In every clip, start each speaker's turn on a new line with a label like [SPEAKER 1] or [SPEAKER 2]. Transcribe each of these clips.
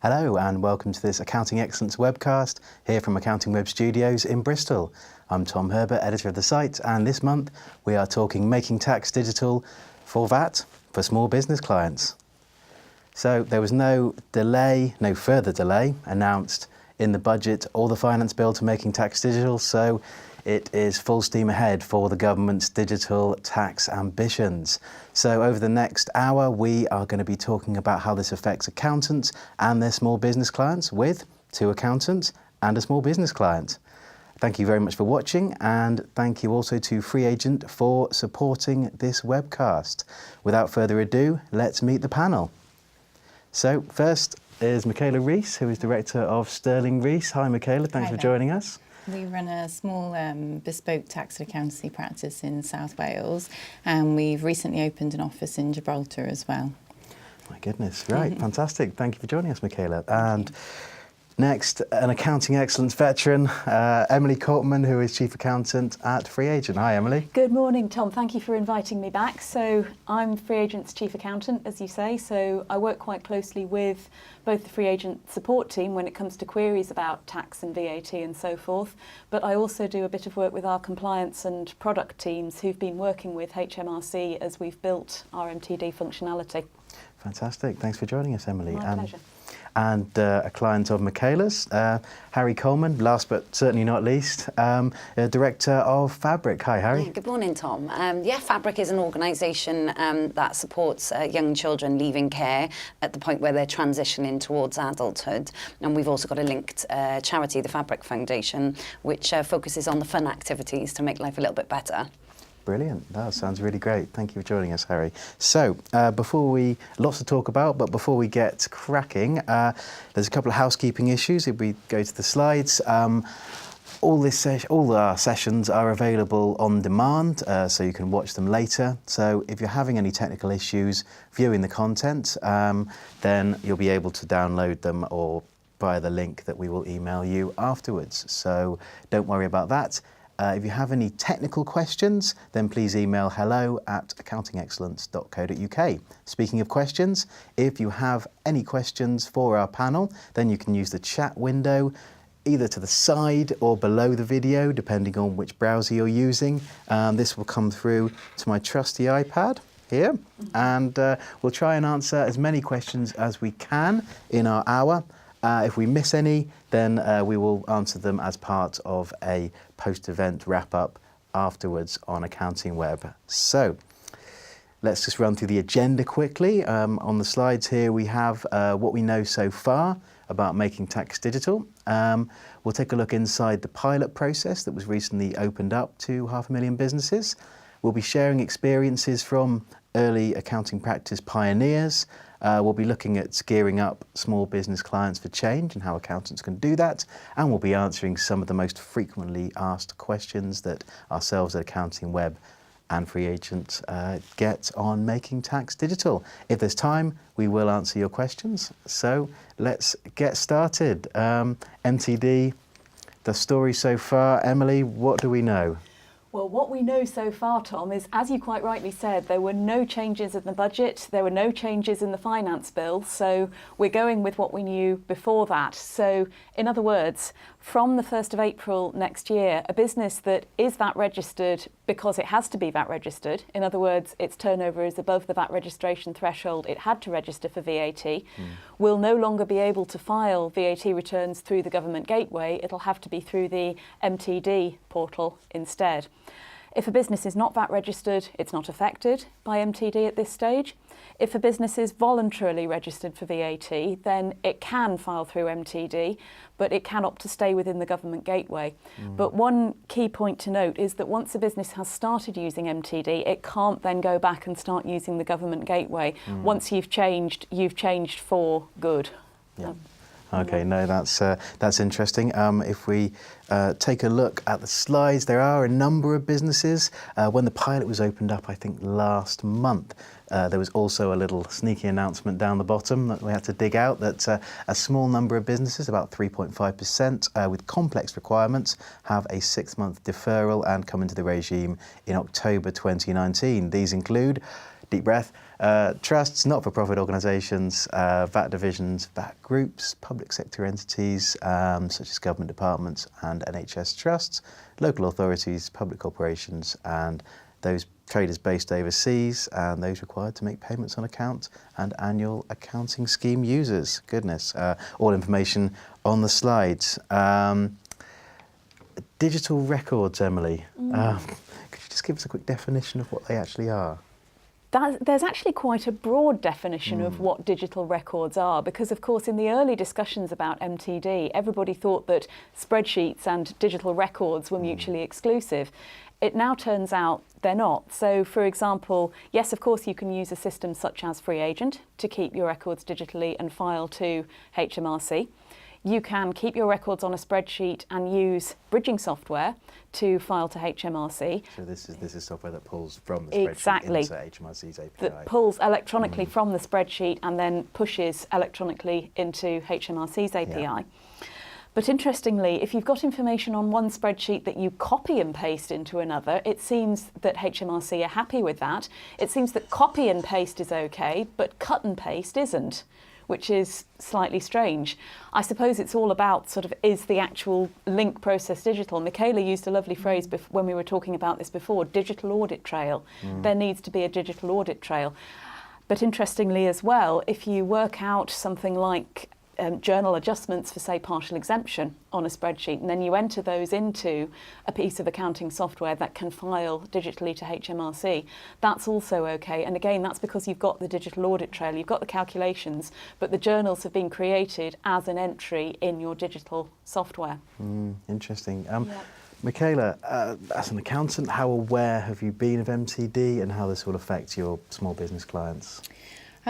[SPEAKER 1] Hello and welcome to this Accounting Excellence webcast here from Accounting Web Studios in Bristol. I'm Tom Herbert, editor of the site, and this month we are talking making tax digital for VAT for small business clients. So there was no further delay announced in the budget or the finance bill to making tax digital, so it is full steam ahead for the government's digital tax ambitions. So over the next hour, we are going to be talking about how this affects accountants and their small business clients with 2 accountants and a small business client. Thank you very much for watching, and thank you also to Free Agent for supporting this webcast. Without further ado, let's meet the panel. So first is Michaela Rees, who is Director of Sterling Rees. Hi Michaela, thanks for joining us.
[SPEAKER 2] We run a small bespoke tax and accountancy practice in South Wales, and we've recently opened an office in Gibraltar as well.
[SPEAKER 1] My goodness, right, fantastic. Thank you for joining us, Michaela. And next, an accounting excellence veteran, Emily Cortman, who is Chief Accountant at Free Agent. Hi, Emily.
[SPEAKER 3] Good morning, Tom. Thank you for inviting me back. So I'm Free Agent's Chief Accountant, as you say, so I work quite closely with both the Free Agent support team when it comes to queries about tax and VAT and so forth, but I also do a bit of work with our compliance and product teams who've been working with HMRC as we've built our MTD functionality.
[SPEAKER 1] Fantastic. Thanks for joining us, Emily.
[SPEAKER 3] My pleasure.
[SPEAKER 1] And a client of Michaela's, Harry Coleman, last but certainly not least, Director of Fabric. Hi, Harry.
[SPEAKER 4] Yeah, good morning, Tom. Fabric is an organisation that supports young children leaving care at the point where they're transitioning towards adulthood. And we've also got a linked charity, the Fabric Foundation, which focuses on the fun activities to make life a little bit better.
[SPEAKER 1] Brilliant. That sounds really great. Thank you for joining us, Harry. So, lots to talk about, but before we get cracking, there's a couple of housekeeping issues. If we go to the slides, all our sessions are available on demand, so you can watch them later. So if you're having any technical issues viewing the content, then you'll be able to download them or via the link that we will email you afterwards. So don't worry about that. If you have any technical questions, then please email hello@accountingexcellence.co.uk. Speaking of questions, if you have any questions for our panel, then you can use the chat window either to the side or below the video, depending on which browser you're using. This will come through to my trusty iPad here, and we'll try and answer as many questions as we can in our hour. If we miss any, then we will answer them as part of a post-event wrap-up afterwards on Accounting Web. So let's just run through the agenda quickly. On the slides here we have what we know so far about making tax digital. We'll take a look inside the pilot process that was recently opened up to 500,000 businesses. We'll be sharing experiences from early accounting practice pioneers. We'll be looking at gearing up small business clients for change and how accountants can do that. And we'll be answering some of the most frequently asked questions that ourselves at Accounting Web and Free Agent get on making tax digital. If there's time, we will answer your questions. So let's get started. MTD, the story so far. Emily, what do we know?
[SPEAKER 3] Well, what we know so far, Tom, is, as you quite rightly said, there were no changes in the budget, there were no changes in the finance bill, so we're going with what we knew before that. So, in other words, from the 1st of April next year, a business that is VAT registered because it has to be VAT registered, in other words, its turnover is above the VAT registration threshold it had to register for VAT, will no longer be able to file VAT returns through the government gateway. It'll have to be through the MTD portal instead. If a business is not VAT registered, it's not affected by MTD at this stage. If a business is voluntarily registered for VAT, then it can file through MTD, but it can opt to stay within the government gateway. But one key point to note is that once a business has started using MTD, it can't then go back and start using the government gateway. Once you've changed for good.
[SPEAKER 1] Yeah. Okay, no, that's interesting. If we take a look at the slides, there are a number of businesses. When the pilot was opened up, I think last month, there was also a little sneaky announcement down the bottom that we had to dig out that a small number of businesses, about 3.5%, with complex requirements, have a 6-month deferral and come into the regime in October 2019. These include deep breath. Trusts, not-for-profit organisations, VAT divisions, VAT groups, public sector entities such as government departments and NHS trusts, local authorities, public corporations, and those traders based overseas, and those required to make payments on account, and annual accounting scheme users. Goodness, all information on the slides. Digital records, Emily. Could you just give us a quick definition of what they actually are?
[SPEAKER 3] There's actually quite a broad definition of what digital records are, because of course in the early discussions about MTD, everybody thought that spreadsheets and digital records were mutually exclusive. It now turns out they're not. So for example, yes, of course you can use a system such as FreeAgent to keep your records digitally and file to HMRC. You can keep your records on a spreadsheet and use bridging software to file to HMRC.
[SPEAKER 1] So this is software that pulls from the spreadsheet into HMRC's API.
[SPEAKER 3] That pulls electronically from the spreadsheet and then pushes electronically into HMRC's API.
[SPEAKER 1] Yeah.
[SPEAKER 3] But interestingly, if you've got information on one spreadsheet that you copy and paste into another, it seems that HMRC are happy with that. It seems that copy and paste is okay, but cut and paste isn't, which is slightly strange. I suppose it's all about sort of, is the actual link process digital? Michaela used a lovely phrase when we were talking about this before, digital audit trail. There needs to be a digital audit trail. But interestingly as well, if you work out something like journal adjustments for, say, partial exemption on a spreadsheet, and then you enter those into a piece of accounting software that can file digitally to HMRC, that's also okay. And again, that's because you've got the digital audit trail, you've got the calculations, but the journals have been created as an entry in your digital software.
[SPEAKER 1] Interesting. Michaela, as an accountant, how aware have you been of MTD and how this will affect your small business clients?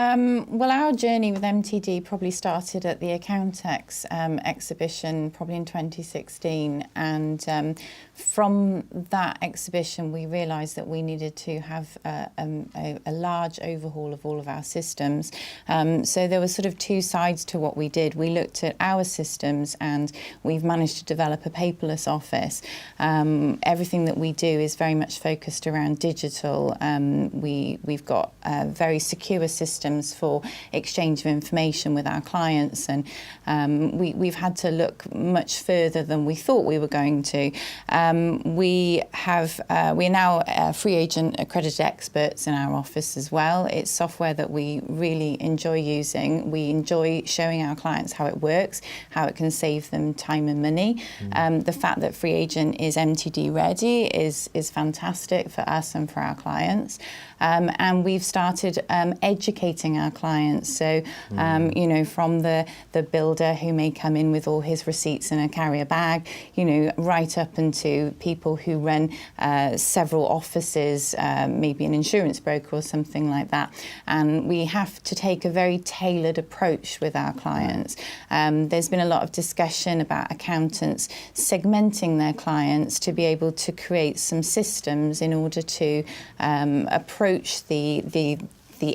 [SPEAKER 2] Well, our journey with MTD probably started at the Accountex exhibition probably in 2016, and from that exhibition we realised that we needed to have a large overhaul of all of our systems. So there were sort of two sides to what we did. We looked at our systems and we've managed to develop a paperless office. Everything that we do is very much focused around digital. We've got very secure systems for exchange of information with our clients, and we've had to look much further than we thought we were going to. We're now FreeAgent accredited experts in our office as well. It's software that we really enjoy using. We enjoy showing our clients how it works, how it can save them time and money. The fact that FreeAgent is MTD ready is fantastic for us and for our clients. And we've started educating our clients. So, you know, from the builder who may come in with all his receipts in a carrier bag, you know, right up into people who run several offices, maybe an insurance broker or something like that. And we have to take a very tailored approach with our clients. There's been a lot of discussion about accountants segmenting their clients to be able to create some systems in order to approach the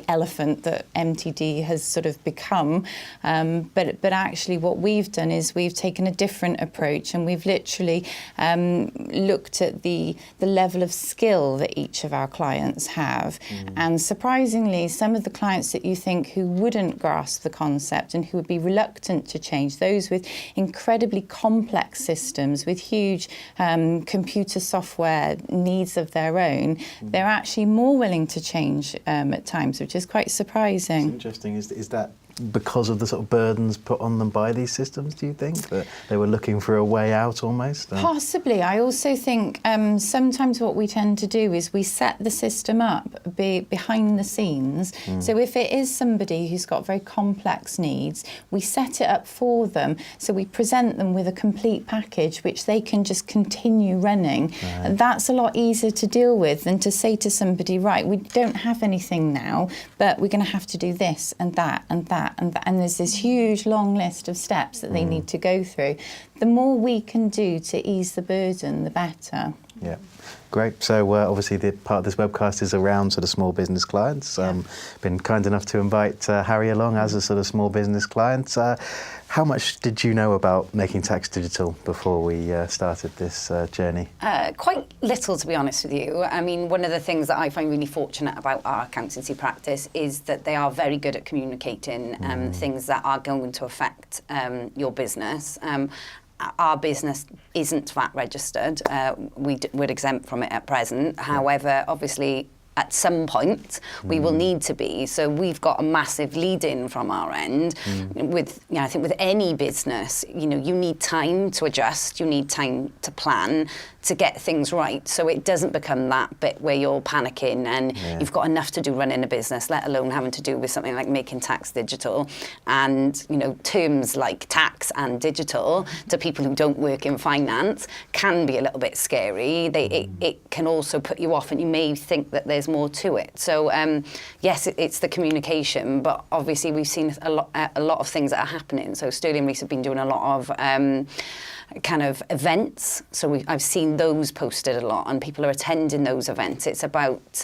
[SPEAKER 2] elephant that MTD has sort of become. But actually what we've done is we've taken a different approach, and we've literally looked at the level of skill that each of our clients have. And surprisingly, some of the clients that you think who wouldn't grasp the concept and who would be reluctant to change, those with incredibly complex systems, with huge computer software needs of their own, they're actually more willing to change at times, which is quite surprising.
[SPEAKER 1] It's interesting. Is that because of the sort of burdens put on them by these systems, do you think? That they were looking for a way out almost?
[SPEAKER 2] Possibly. I also think sometimes what we tend to do is we set the system up behind the scenes. So if it is somebody who's got very complex needs, we set it up for them. So we present them with a complete package which they can just continue running. Right. And that's a lot easier to deal with than to say to somebody, right, we don't have anything now, but we're going to have to do this and that and that. And there's this huge long list of steps that they need to go through. The more we can do to ease the burden, the better.
[SPEAKER 1] Yeah, great. So obviously the part of this webcast is around sort of small business clients. Been kind enough to invite Harry along as a sort of small business client. How much did you know about Making Tax Digital before we started this journey?
[SPEAKER 4] Quite little, to be honest with you. I mean, one of the things that I find really fortunate about our accountancy practice is that they are very good at communicating things that are going to affect your business. Our business isn't VAT registered. We're exempt from it at present. However, obviously, at some point we will need to be. So we've got a massive lead in from our end. With, I think with any business, you need time to adjust, you need time to plan, to get things right, so it doesn't become that bit where you're panicking and you've got enough to do running a business, let alone having to do with something like Making Tax Digital. And terms like tax and digital to people who don't work in finance can be a little bit scary. It can also put you off, and you may think that there's more to it. So yes, it's the communication, but obviously we've seen a lot of things that are happening. So Sterling Reese have been doing a lot of kind of events. So I've seen those posted a lot, and people are attending those events. It's about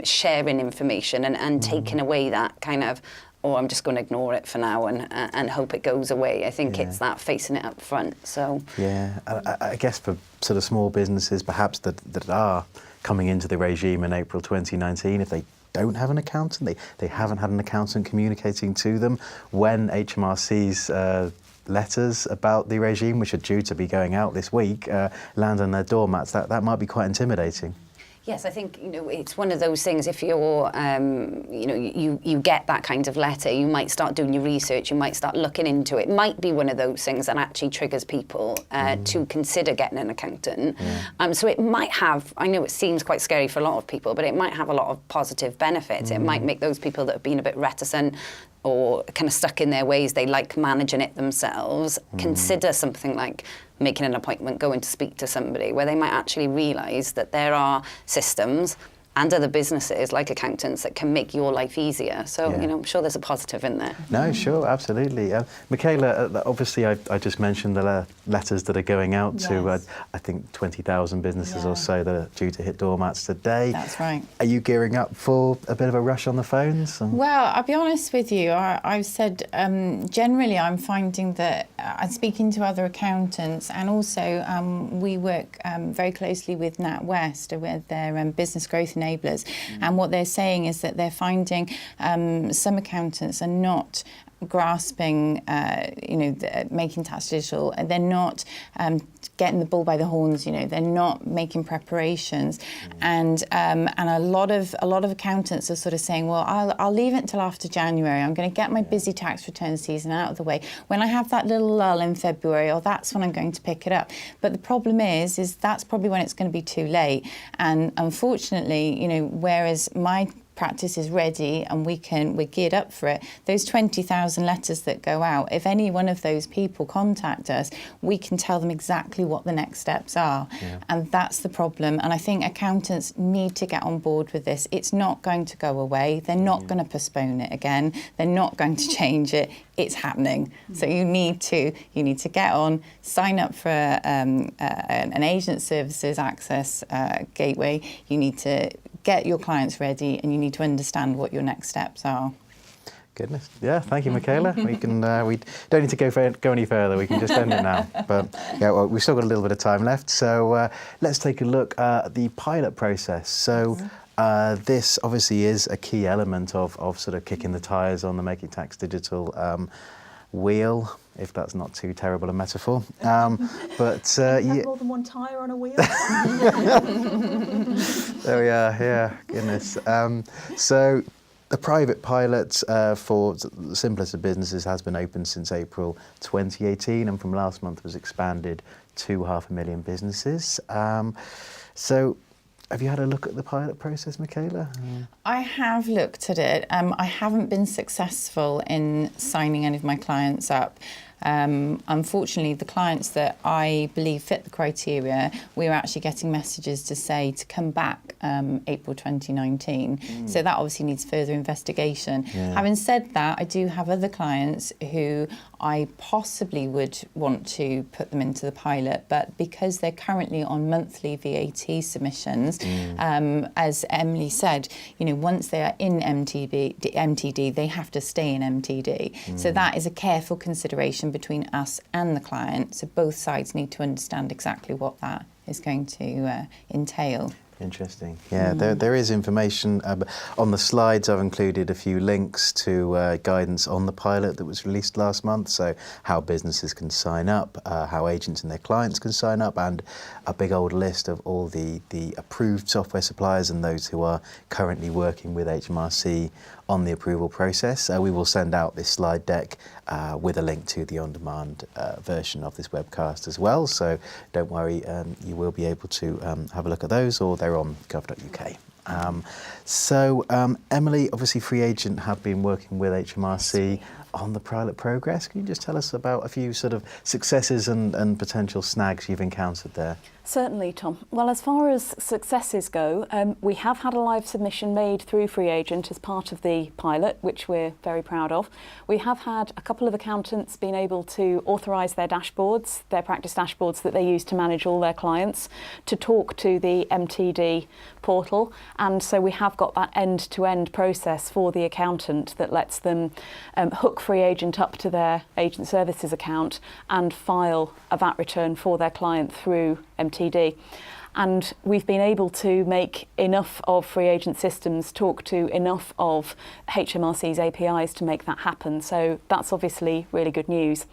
[SPEAKER 4] sharing information and taking away that kind of, I'm just going to ignore it for now and hope it goes away. I think it's that facing it up front. So
[SPEAKER 1] yeah, I guess for sort of small businesses perhaps that are coming into the regime in April 2019, if they don't have an accountant, they haven't had an accountant communicating to them when HMRC's letters about the regime, which are due to be going out this week, land on their doormats, that might be quite intimidating.
[SPEAKER 4] Yes, I think it's one of those things. If you're, you get that kind of letter, you might start doing your research. You might start looking into it. Might be one of those things that actually triggers people to consider getting an accountant. So it might have. I know it seems quite scary for a lot of people, but it might have a lot of positive benefits. It might make those people that have been a bit reticent or kind of stuck in their ways, they like managing it themselves, consider something like making an appointment, going to speak to somebody, where they might actually realise that there are systems and other businesses like accountants that can make your life easier. So, I'm sure there's a positive in there.
[SPEAKER 1] No, sure, absolutely. Michaela, obviously I just mentioned the letters that are going out to, I think, 20,000 businesses or so that are due to hit doormats today.
[SPEAKER 2] That's right.
[SPEAKER 1] Are you gearing up for a bit of a rush on the phones?
[SPEAKER 2] Well, I'll be honest with you. I've said generally I'm finding that I'm speaking to other accountants, and also we work very closely with NatWest with their business growth enablers, and what they're saying is that they're finding some accountants are not grasping, Making Tax Digital. They're not getting the bull by the horns. They're not making preparations, and a lot of accountants are sort of saying, well, I'll leave it until after January. I'm going to get my busy tax return season out of the way. When I have that little lull in February, that's when I'm going to pick it up. But the problem is that's probably when it's going to be too late. And unfortunately, whereas my practice is ready and we're geared up for it, those 20,000 letters that go out, if any one of those people contact us, we can tell them exactly what the next steps are. And that's the problem. And I think accountants need to get on board with this. It's not going to go away. They're not going to postpone it again. They're not going to change it. It's happening. So you need to get on, sign up for an agent services access gateway. You need to get your clients ready, and you need to understand what your next steps are.
[SPEAKER 1] Goodness. Yeah, thank you, Michaela. We can we don't need to go any further. We can just end it now. But we've still got a little bit of time left. So let's take a look at the pilot process. So this obviously is a key element of sort of kicking the tyres on the Making Tax Digital wheel, if that's not too terrible a metaphor. But
[SPEAKER 3] have more than one tyre on a wheel.
[SPEAKER 1] There we are. Yeah, goodness. So the private pilot for the simplest of businesses has been open since April 2018, and from last month was expanded to 500,000 businesses. So have you had a look at the pilot process, Michaela?
[SPEAKER 2] I have looked at it. I haven't been successful in signing any of my clients up. Unfortunately, the clients that I believe fit the criteria, we're actually getting messages to say to come back April 2019. So that obviously needs further investigation.
[SPEAKER 1] Yeah.
[SPEAKER 2] Having said that, I do have other clients who I possibly would want to put them into the pilot, but because they're currently on monthly VAT submissions, as Emily said, you know, once they are in MTD, they have to stay in MTD. So that is a careful consideration between us and the client. So both sides need to understand exactly what that is going to entail.
[SPEAKER 1] Interesting. Yeah, there is information. On the slides, I've included a few links to guidance on the pilot that was released last month, so how businesses can sign up, how agents and their clients can sign up, and a big old list of all the approved software suppliers and those who are currently working with HMRC on the approval process. We will send out this slide deck with a link to the on-demand version of this webcast as well, so don't worry, you will be able to have a look at those, or they're on gov.uk. Emily, obviously Free Agent have been working with HMRC on the pilot progress. Can you just tell us about a few sort of successes and potential snags you've encountered there?
[SPEAKER 3] Certainly, Tom. Well, as far as successes go, we have had a live submission made through Free Agent as part of the pilot, which we're very proud of. We have had a couple of accountants being able to authorise their dashboards, their practice dashboards that they use to manage all their clients, to talk to the MTD portal. And so we have got that end-to-end process for the accountant that lets them hook Free Agent up to their agent services account and file a VAT return for their client through MTD. And we've been able to make enough of Free Agent systems talk to enough of HMRC's APIs to make that happen. So that's obviously really good news.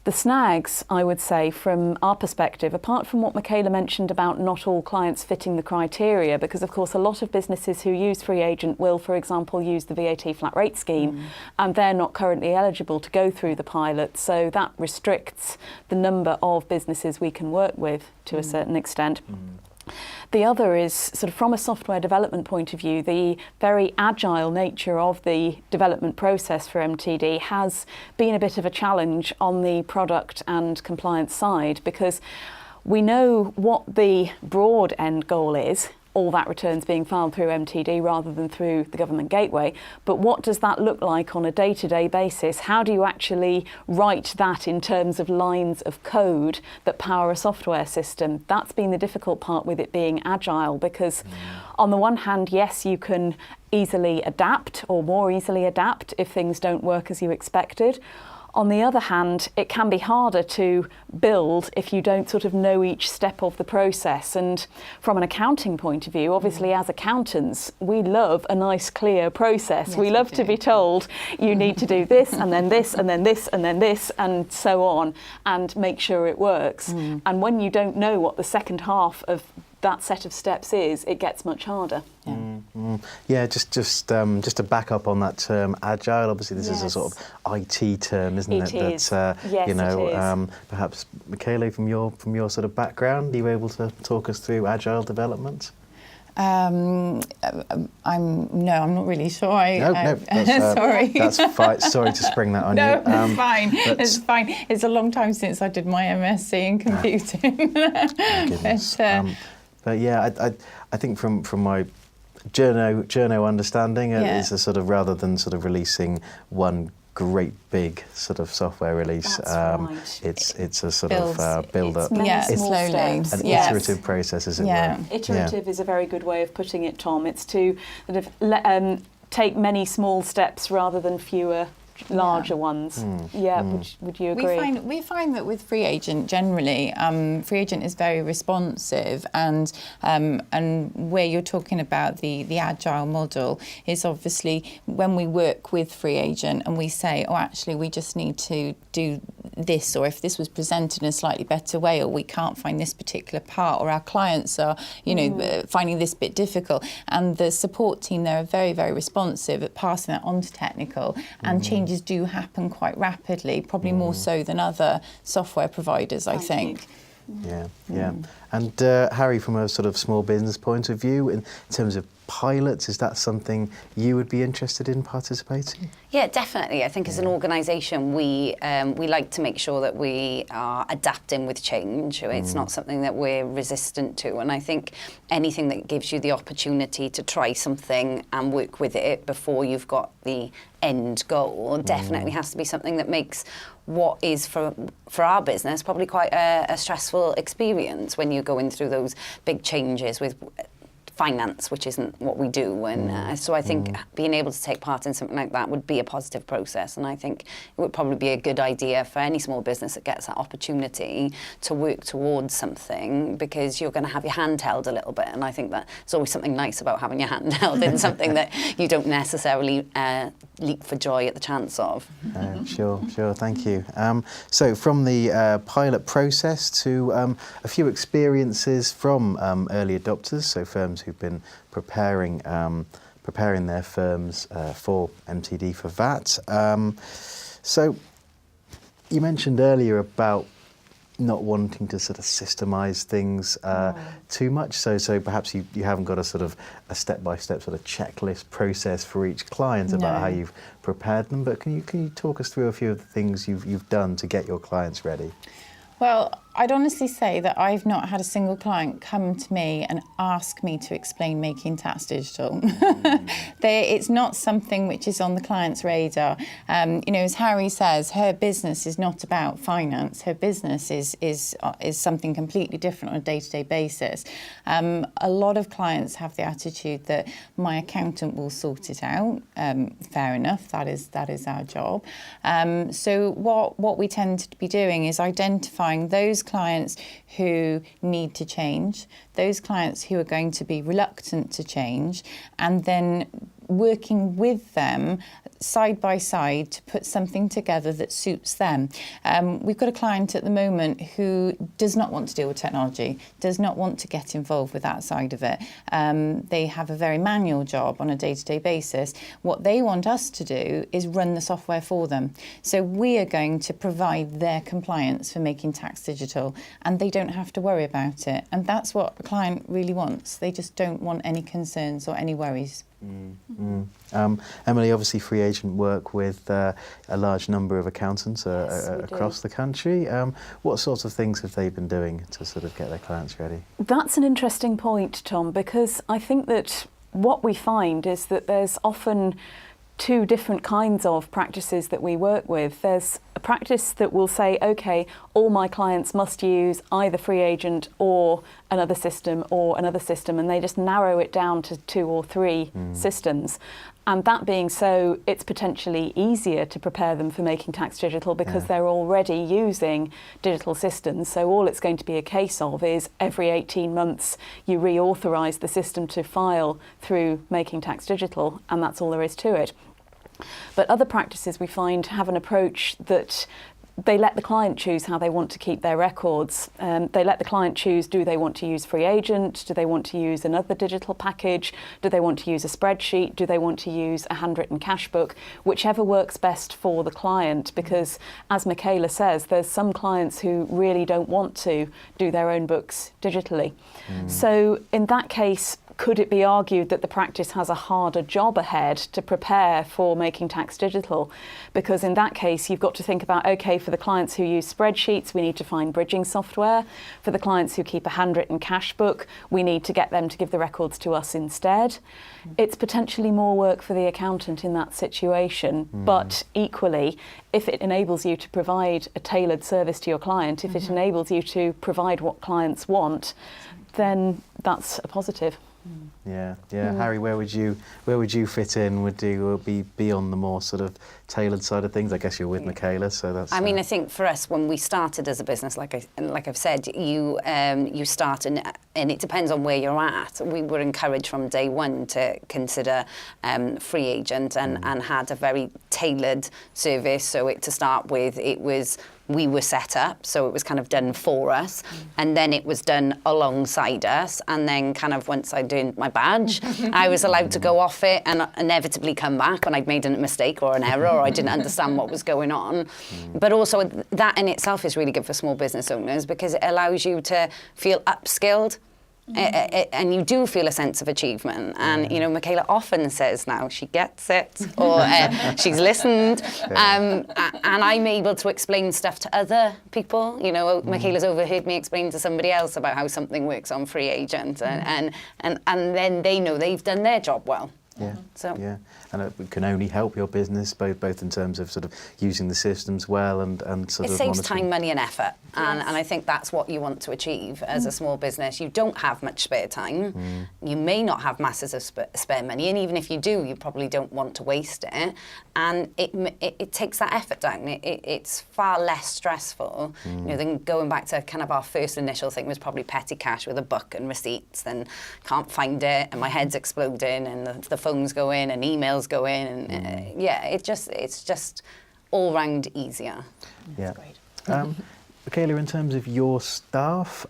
[SPEAKER 3] The snags, I would say, from our perspective, apart from what Michaela mentioned about not all clients fitting the criteria, because of course a lot of businesses who use Free Agent will, for example, use the VAT flat rate scheme, and they're not currently eligible to go through the pilot, so that restricts the number of businesses we can work with to a certain extent. The other is sort of from a software development point of view, the very agile nature of the development process for MTD has been a bit of a challenge on the product and compliance side, because we know what the broad end goal is, all VAT returns being filed through MTD rather than through the government gateway. But what does that look like on a day-to-day basis? How do you actually write that in terms of lines of code that power a software system? That's been the difficult part with it being agile, because on the one hand, yes, you can easily adapt, or more easily adapt, if things don't work as you expected. On the other hand, it can be harder to build if you don't sort of know each step of the process. And from an accounting point of view, obviously as accountants, we love a nice clear process.
[SPEAKER 2] Yes,
[SPEAKER 3] we love
[SPEAKER 2] we
[SPEAKER 3] to
[SPEAKER 2] do.
[SPEAKER 3] be told you need to do this and then this and then this and then this and so on, and make sure it works. And when you don't know what the second half of that set of steps is, it gets much harder.
[SPEAKER 1] Yeah, just to back up on that term, agile. Obviously, this is a sort of IT term, isn't it?
[SPEAKER 3] It is.
[SPEAKER 1] That
[SPEAKER 3] Yes,
[SPEAKER 1] you know,
[SPEAKER 3] it is.
[SPEAKER 1] perhaps Michaela, from your sort of background, are you able to talk us through agile development?
[SPEAKER 2] I'm not really sure.
[SPEAKER 1] No, that's,
[SPEAKER 2] sorry.
[SPEAKER 1] That's fine. Sorry to spring that on
[SPEAKER 2] No,
[SPEAKER 1] you.
[SPEAKER 2] it's fine. It's fine. It's a long time since I did my MSc in computing.
[SPEAKER 1] My goodness. But yeah, I think from my journo understanding, it's a sort of, rather than sort of releasing one great big sort of software release,
[SPEAKER 3] That's right.
[SPEAKER 1] it's a sort of build up.
[SPEAKER 3] It's many small
[SPEAKER 2] slowly.
[SPEAKER 3] steps.
[SPEAKER 1] An
[SPEAKER 2] Yes.
[SPEAKER 1] iterative process, as it
[SPEAKER 2] Yeah.
[SPEAKER 1] were.
[SPEAKER 3] Iterative is a very good way of putting it, Tom. It's to sort of take many small steps rather than fewer larger ones. Would you agree?
[SPEAKER 2] We find that with Free Agent generally, Free Agent is very responsive, and where you're talking about the agile model is obviously when we work with Free Agent and we say, oh, actually, we just need to do this, or if this was presented in a slightly better way, or we can't find this particular part, or our clients are, finding this bit difficult, and the support team there are very, very responsive at passing that on to technical, and changes do happen quite rapidly, probably more so than other software providers, I think.
[SPEAKER 1] Yeah, yeah. And Harry, from a sort of small business point of view, in terms of pilots, is that something you would be interested in participating?
[SPEAKER 4] Yeah, definitely. I think as an organisation, we like to make sure that we are adapting with change. It's not something that we're resistant to. And I think anything that gives you the opportunity to try something and work with it before you've got the end goal definitely has to be something that makes what is for our business probably quite a stressful experience when you're going through those big changes with finance, which isn't what we do. And so I think being able to take part in something like that would be a positive process. And I think it would probably be a good idea for any small business that gets that opportunity to work towards something, because you're going to have your hand held a little bit. And I think that there's always something nice about having your hand held in something that you don't necessarily leap for joy at the chance of.
[SPEAKER 1] Sure, thank you. So from the pilot process to a few experiences from early adopters, so firms who've been preparing their firms for MTD for VAT. So you mentioned earlier about not wanting to sort of systemize things too much, so perhaps you haven't got a sort of a step-by-step sort of checklist process for each client about how you've prepared them, but can you talk us through a few of the things you've done to get your clients ready?
[SPEAKER 2] Well, I'd honestly say that I've not had a single client come to me and ask me to explain making tax digital. It's not something which is on the client's radar. As Harry says, her business is not about finance. Her business is something completely different on a day-to-day basis. A lot of clients have the attitude that my accountant will sort it out. Fair enough, that is our job. So what we tend to be doing is identifying those clients who need to change, those clients who are going to be reluctant to change, and then working with them side by side to put something together that suits them. We've got a client at the moment who does not want to deal with technology, does not want to get involved with that side of it. They have a very manual job on a day-to-day basis. What they want us to do is run the software for them. So we are going to provide their compliance for making tax digital, and they don't have to worry about it. And that's what a client really wants. They just don't want any concerns or any worries. Emily,
[SPEAKER 1] obviously free agent work with a large number of accountants across the country. What sorts of things have they been doing to sort of get their clients ready?
[SPEAKER 3] That's an interesting point, Tom, because I think that what we find is that there's often two different kinds of practices that we work with. There's a practice that will say, okay, all my clients must use either free agent or another system, and they just narrow it down to 2 or 3 systems. And that being so, it's potentially easier to prepare them for making tax digital because they're already using digital systems. So all it's going to be a case of is every 18 months you reauthorize the system to file through making tax digital, and that's all there is to it. But other practices we find have an approach that they let the client choose how they want to keep their records. They let the client choose, do they want to use free agent? Do they want to use another digital package? Do they want to use a spreadsheet? Do they want to use a handwritten cash book? Whichever works best for the client, because as Michaela says, there's some clients who really don't want to do their own books digitally. So in that case, could it be argued that the practice has a harder job ahead to prepare for making tax digital? Because in that case, you've got to think about, okay, for the clients who use spreadsheets, we need to find bridging software. For the clients who keep a handwritten cash book, we need to get them to give the records to us instead. It's potentially more work for the accountant in that situation, but equally, if it enables you to provide a tailored service to your client, if it enables you to provide what clients want, then that's a positive.
[SPEAKER 1] Yeah. Harry, where would you fit in? Would you be on the more sort of tailored side of things? I guess you're with Michaela, so that's.
[SPEAKER 4] I mean, I think for us, when we started as a business, like I've said, you start and it depends on where you're at. We were encouraged from day one to consider free agent and had a very tailored service. So to start with, we were set up, so it was kind of done for us, and then it was done alongside us, and then kind of once I'd earned my badge, I was allowed to go off it and inevitably come back when I'd made a mistake or an error or I didn't understand what was going on. But also that in itself is really good for small business owners because it allows you to feel upskilled. And you do feel a sense of achievement, and you know, Michaela often says now she gets it, or she's listened, and I'm able to explain stuff to other people. You know, Michaela's overheard me explain to somebody else about how something works on Free Agent, and then they know they've done their job well.
[SPEAKER 1] Yeah.
[SPEAKER 4] So.
[SPEAKER 1] Yeah, and it can only help your business both in terms of sort of using the systems well and sort
[SPEAKER 4] it
[SPEAKER 1] of
[SPEAKER 4] saves
[SPEAKER 1] monitoring.
[SPEAKER 4] time, money, and effort, and I think that's what you want to achieve as a small business. You don't have much spare time. You may not have masses of spare money, and even if you do, you probably don't want to waste it. And it takes that effort down. It's far less stressful, you know, than going back to kind of our first initial thing was probably petty cash with a book and receipts. Then can't find it, and my head's exploding, and the phones go in and emails go in, and yeah, it's just all round easier.
[SPEAKER 1] Yeah. Michaela, in terms of your staff,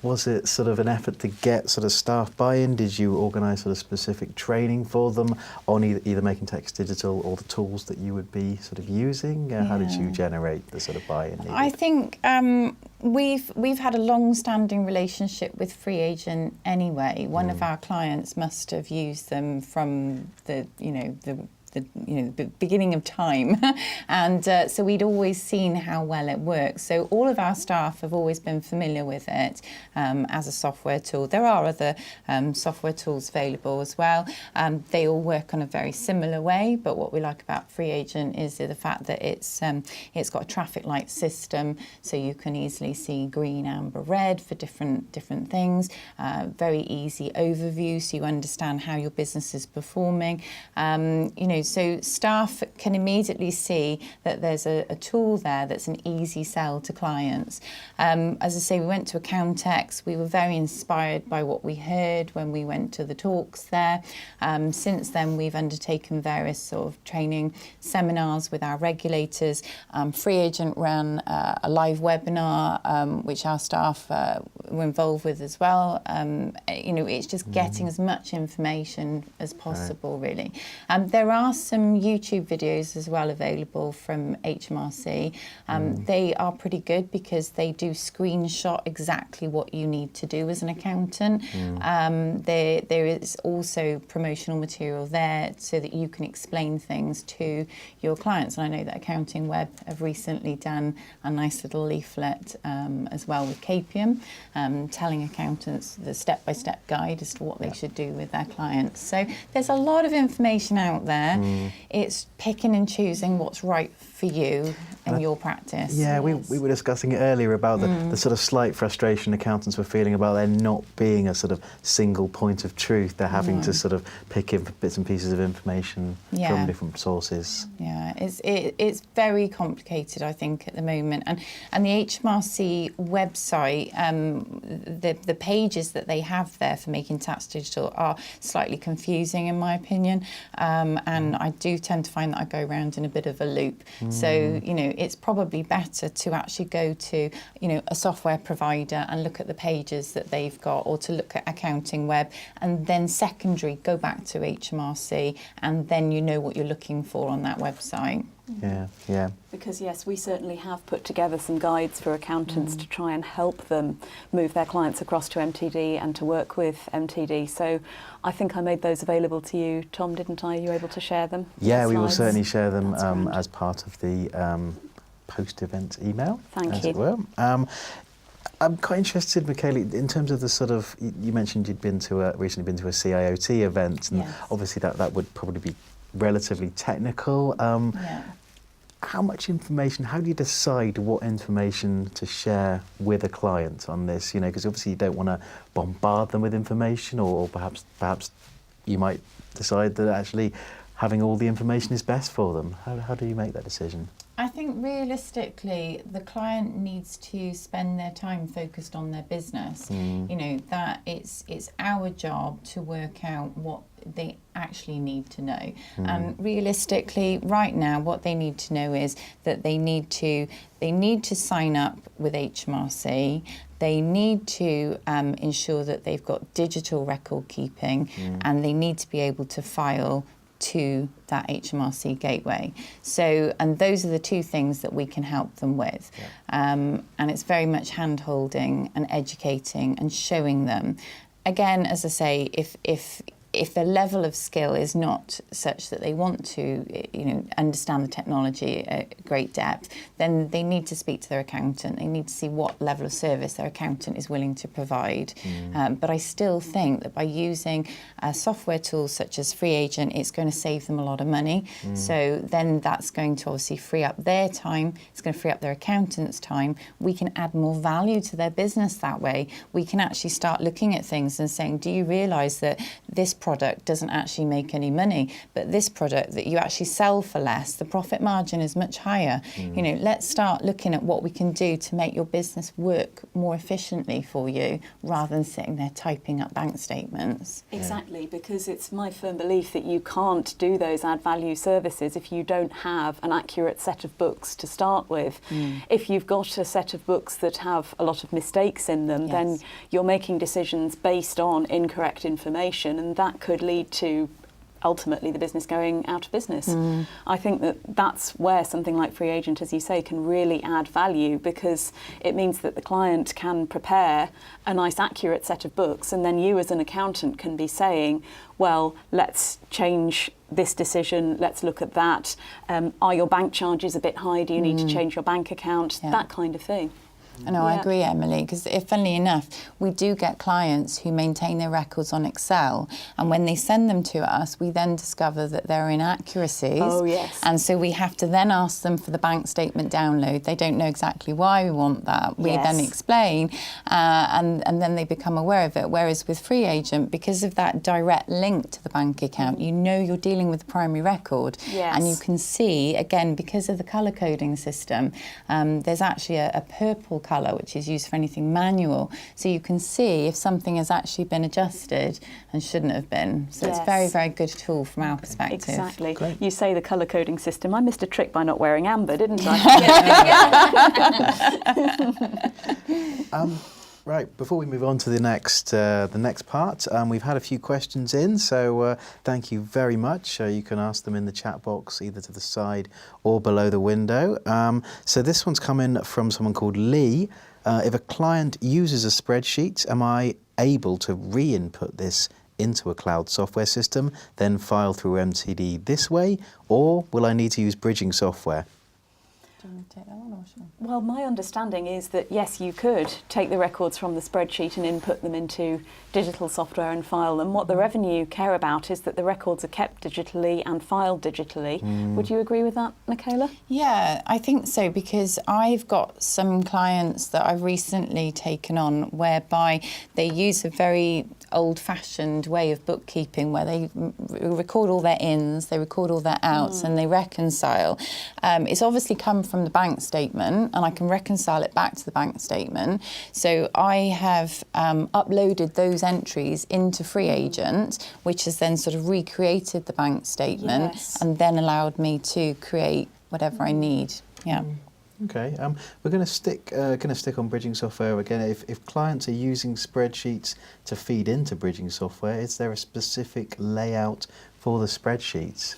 [SPEAKER 1] was it sort of an effort to get sort of staff buy-in? Did you organise sort of specific training for them on either Making Tax Digital or the tools that you would be sort of using? How did you generate the sort of buy-in needed?
[SPEAKER 2] I think we've had a long-standing relationship with Free Agent anyway. One of our clients must have used them from the beginning of time, and so we'd always seen how well it works. So all of our staff have always been familiar with it as a software tool. There are other software tools available as well. They all work on a very similar way, but what we like about Free Agent is the fact that it's got a traffic light system, so you can easily see green, amber, red for different things. Very easy overview, so you understand how your business is performing. So staff can immediately see that there's a tool there that's an easy sell to clients. As I say, we went to Accountex. We were very inspired by what we heard when we went to the talks there. Since then, we've undertaken various sort of training seminars with our regulators. Free Agent ran a live webinar, which our staff were involved with as well. It's just getting as much information as possible, really. There are some YouTube videos as well available from HMRC. They are pretty good because they do screenshot exactly what you need to do as an accountant. There is also promotional material there so that you can explain things to your clients. And I know that Accounting Web have recently done a nice little leaflet as well with Capium, telling accountants the step-by-step guide as to what they should do with their clients. So there's a lot of information out there. It's picking and choosing what's right for you and your practice.
[SPEAKER 1] Yeah, we were discussing it earlier about the sort of slight frustration accountants were feeling about there not being a sort of single point of truth. They're having to sort of pick in bits and pieces of information from different sources.
[SPEAKER 2] Yeah, it's very complicated, I think, at the moment. And the HMRC website, the pages that they have there for Making Tax Digital are slightly confusing, in my opinion. And I do tend to find that I go around in a bit of a loop. So, it's probably better to actually go to, a software provider and look at the pages that they've got, or to look at Accounting Web, and then secondary, go back to HMRC, and then you know what you're looking for on that website.
[SPEAKER 1] Yeah.
[SPEAKER 3] Because yes, we certainly have put together some guides for accountants to try and help them move their clients across to MTD and to work with MTD. So I think I made those available to you, Tom, didn't I? Are you able to share them?
[SPEAKER 1] Yeah, we will certainly share them
[SPEAKER 3] That's
[SPEAKER 1] as part of the post-event email.
[SPEAKER 3] Thank you.
[SPEAKER 1] It were. I'm quite interested, Michaela, in terms of the sort of, you mentioned you'd recently been to a CIOT event, and obviously that would probably be relatively technical. How much information, how do you decide what information to share with a client on this? Because obviously you don't want to bombard them with information, or perhaps you might decide that actually having all the information is best for them. How do you make that decision?
[SPEAKER 2] I think realistically, the client needs to spend their time focused on their business. You know, that it's our job to work out what they actually need to know. Realistically, right now, what they need to know is that they need to sign up with HMRC. They need to ensure that they've got digital record keeping, and they need to be able to file to that HMRC gateway. So, and those are the two things that we can help them with. And it's very much hand-holding and educating and showing them. Again, as I say, if their level of skill is not such that they want to, you know, understand the technology at great depth, then they need to speak to their accountant. They need to see what level of service their accountant is willing to provide. But I still think that by using software tools such as Free Agent, it's going to save them a lot of money. So then that's going to obviously free up their time. It's going to free up their accountant's time. We can add more value to their business that way. We can actually start looking at things and saying, do you realise that this product doesn't actually make any money, but this product that you actually sell for less, the profit margin is much higher. You know, let's start looking at what we can do to make your business work more efficiently for you, rather than sitting there typing up bank statements.
[SPEAKER 3] Exactly, because it's my firm belief that you can't do those add value services if you don't have an accurate set of books to start with. If you've got a set of books that have a lot of mistakes in them, then you're making decisions based on incorrect information, and that could lead to ultimately the business going out of business. I think that that's where something like Free Agent, as you say, can really add value, because it means that the client can prepare a nice accurate set of books, and then you as an accountant can be saying, well, let's change this decision, let's look at that. Are your bank charges a bit high? Do you need to change your bank account? That kind of thing.
[SPEAKER 2] I agree, Emily, because funnily enough, we do get clients who maintain their records on Excel, and when they send them to us, we then discover that there are inaccuracies.
[SPEAKER 3] Oh, yes.
[SPEAKER 2] And so we have to then ask them for the bank statement download. They don't know exactly why we want that. We then explain, and then they become aware of it. Whereas with Free Agent, because of that direct link to the bank account, you know you're dealing with the primary record. And you can see, again, because of the colour coding system, there's actually a purple colour which is used for anything manual, so you can see if something has actually been adjusted and shouldn't have been. So it's a very, very good tool from our perspective.
[SPEAKER 3] Exactly. Great. You say the colour coding system. I missed a trick by not wearing amber, didn't I?
[SPEAKER 1] Right, before we move on to the next part, we've had a few questions in, so thank you very much. You can ask them in the chat box, either to the side or below the window. So this one's coming from someone called Lee. If a client uses a spreadsheet, am I able to re-input this into a cloud software system, then file through MTD this way, or will I need to use bridging software?
[SPEAKER 2] Do you want to take that one, or shall I?
[SPEAKER 3] Well, my understanding is that, yes, you could take the records from the spreadsheet and input them into digital software and file them. What the revenue care about is that the records are kept digitally and filed digitally. Would you agree with that, Michaela?
[SPEAKER 2] Yeah, I think so, because I've got some clients that I've recently taken on whereby they use a very old-fashioned way of bookkeeping where they record all their ins, they record all their outs, and they reconcile. It's obviously come from the bank statement, and I can reconcile it back to the bank statement. So I have uploaded those entries into Free Agent, which has then sort of recreated the bank statement and then allowed me to create whatever I need. Yeah.
[SPEAKER 1] Okay, we're going to stick on bridging software again. If clients are using spreadsheets to feed into bridging software, is there a specific layout for the spreadsheets?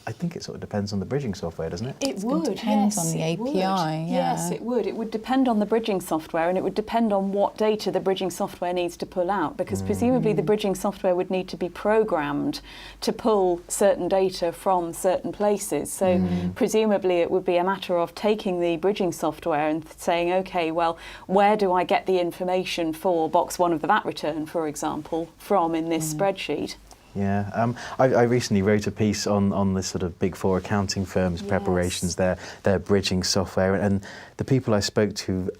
[SPEAKER 1] I think it sort of depends on the bridging software, doesn't it?
[SPEAKER 3] It would,
[SPEAKER 2] depend
[SPEAKER 3] yes,
[SPEAKER 2] on the
[SPEAKER 3] it
[SPEAKER 2] API.
[SPEAKER 3] would.
[SPEAKER 2] Yeah.
[SPEAKER 3] Yes, it would. It would depend on the bridging software, and it would depend on what data the bridging software needs to pull out, because presumably the bridging software would need to be programmed to pull certain data from certain places. So presumably it would be a matter of taking the bridging software and saying, okay, well, where do I get the information for box 1 of the VAT return, for example, from in this spreadsheet?
[SPEAKER 1] Yeah, I recently wrote a piece on the sort of big 4 accounting firms' preparations, their bridging software, and the people I spoke to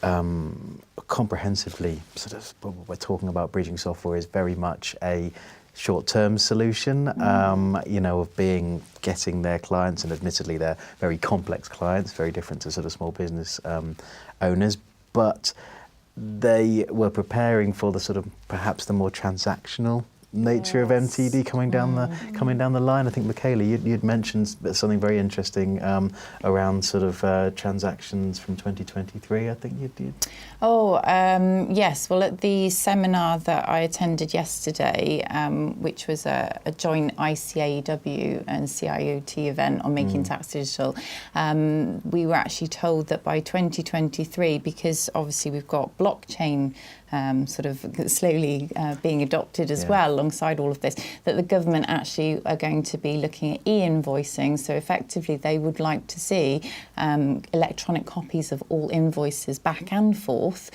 [SPEAKER 1] comprehensively sort of, when we're talking about bridging software, is very much a short-term solution, of getting their clients, and admittedly they're very complex clients, very different to sort of small business owners, but they were preparing for the sort of perhaps the more transactional nature of MTD coming down the line. I think Michaela, you'd mentioned something very interesting around sort of transactions from 2023. I think you'd.
[SPEAKER 2] Yes. Well, at the seminar that I attended yesterday, which was a joint ICAEW and CIOT event on making tax digital, we were actually told that by 2023, because obviously we've got blockchain sort of slowly being adopted as well alongside all of this, that the government actually are going to be looking at e-invoicing. So effectively they would like to see electronic copies of all invoices back and forth.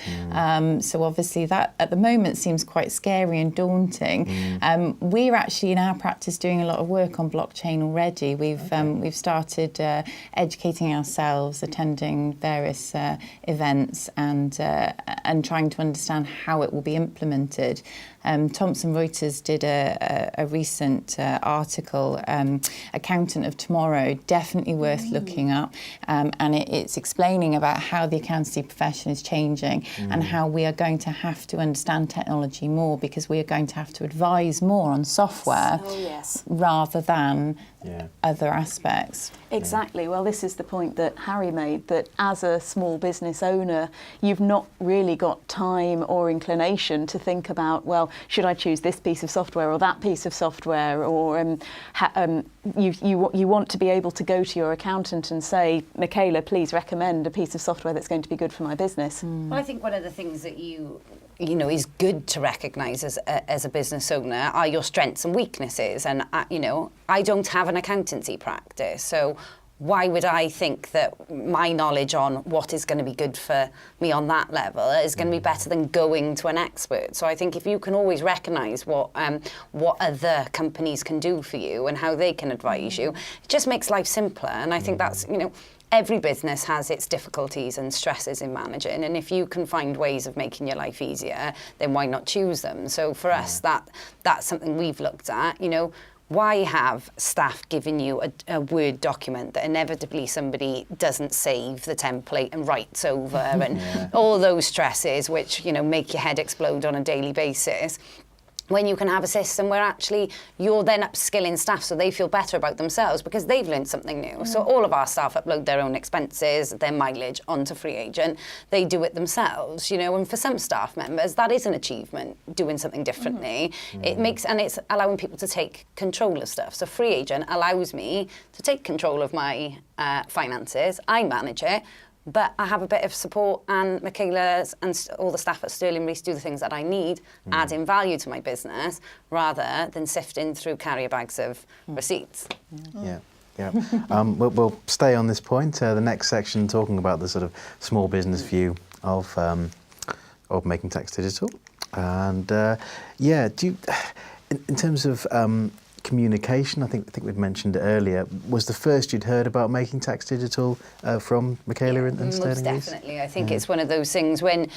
[SPEAKER 2] So obviously that at the moment seems quite scary and daunting. We're actually in our practice doing a lot of work on blockchain already. We've started educating ourselves, attending various events and trying to understand how it will be implemented. Thomson Reuters did a recent article, Accountant of Tomorrow, definitely worth looking up, and it's explaining about how the accountancy profession is changing and how we are going to have to understand technology more, because we are going to have to advise more on software rather than other aspects.
[SPEAKER 3] Exactly. Well, this is the point that Harry made, that as a small business owner, you've not really got time or inclination to think about, well, should I choose this piece of software or that piece of software? Or you want to be able to go to your accountant and say, Michaela, please recommend a piece of software that's going to be good for my business.
[SPEAKER 4] Well, I think one of the things that you know is good to recognise as a business owner are your strengths and weaknesses. And I don't have an accountancy practice, so why would I think that my knowledge on what is going to be good for me on that level is going to be better than going to an expert? So I think if you can always recognise what other companies can do for you and how they can advise you, it just makes life simpler. And I think that's, every business has its difficulties and stresses in managing, and if you can find ways of making your life easier, then why not choose them? So for us, that's something we've looked at. Why have staff giving you a Word document that inevitably somebody doesn't save the template and writes over and all those stresses which, make your head explode on a daily basis, when you can have a system where actually you're then upskilling staff so they feel better about themselves because they've learned something new. So all of our staff upload their own expenses, their mileage onto Free Agent. They do it themselves, and for some staff members that is an achievement, doing something differently. It's allowing people to take control of stuff. So Free Agent allows me to take control of my finances. I manage it, but I have a bit of support, and Michaela's and all the staff at Sterling Rees do the things that I need, adding value to my business, rather than sifting through carrier bags of receipts.
[SPEAKER 1] We'll stay on this point. The next section talking about the sort of small business view of making tax digital. And do you, in terms of communication, I think we'd mentioned it earlier, was the first you'd heard about making tax digital from Michaela and Sterling Rees?
[SPEAKER 4] Most definitely. I think it's one of those things when,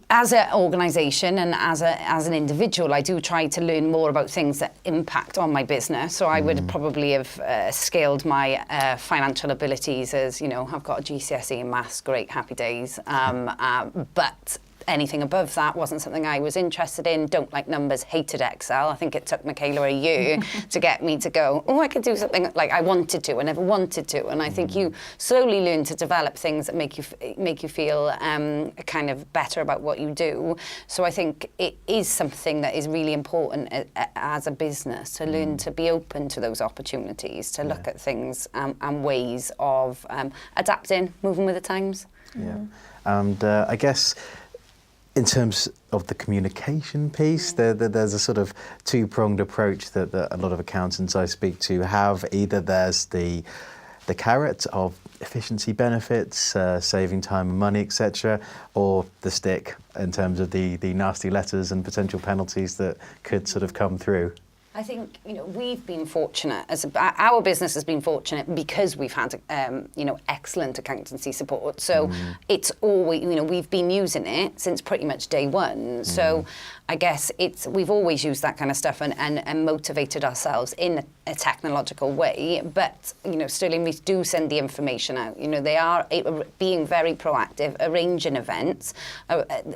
[SPEAKER 4] as an organisation and as an individual, I do try to learn more about things that impact on my business. So I would probably have scaled my financial abilities as, I've got a GCSE in maths, great, happy days. But anything above that wasn't something I was interested in. Don't like numbers, hated Excel. I think it took Michaela a year to get me to go, I could do something like I wanted to, I never wanted to. And I think you slowly learn to develop things that make you feel kind of better about what you do. So I think it is something that is really important as a business, to learn to be open to those opportunities, to look at things and ways of adapting, moving with the times.
[SPEAKER 1] And I guess in terms of the communication piece, there's a sort of two-pronged approach that a lot of accountants I speak to have. Either there's the carrot of efficiency benefits, saving time and money, etc., or the stick in terms of the nasty letters and potential penalties that could sort of come through.
[SPEAKER 4] I think, we've been fortunate, our business has been fortunate because we've had, excellent accountancy support. So it's always, we've been using it since pretty much day one. So I guess we've always used that kind of stuff and motivated ourselves in a technological way, but Stirling Reef do send the information out. They are being very proactive, arranging events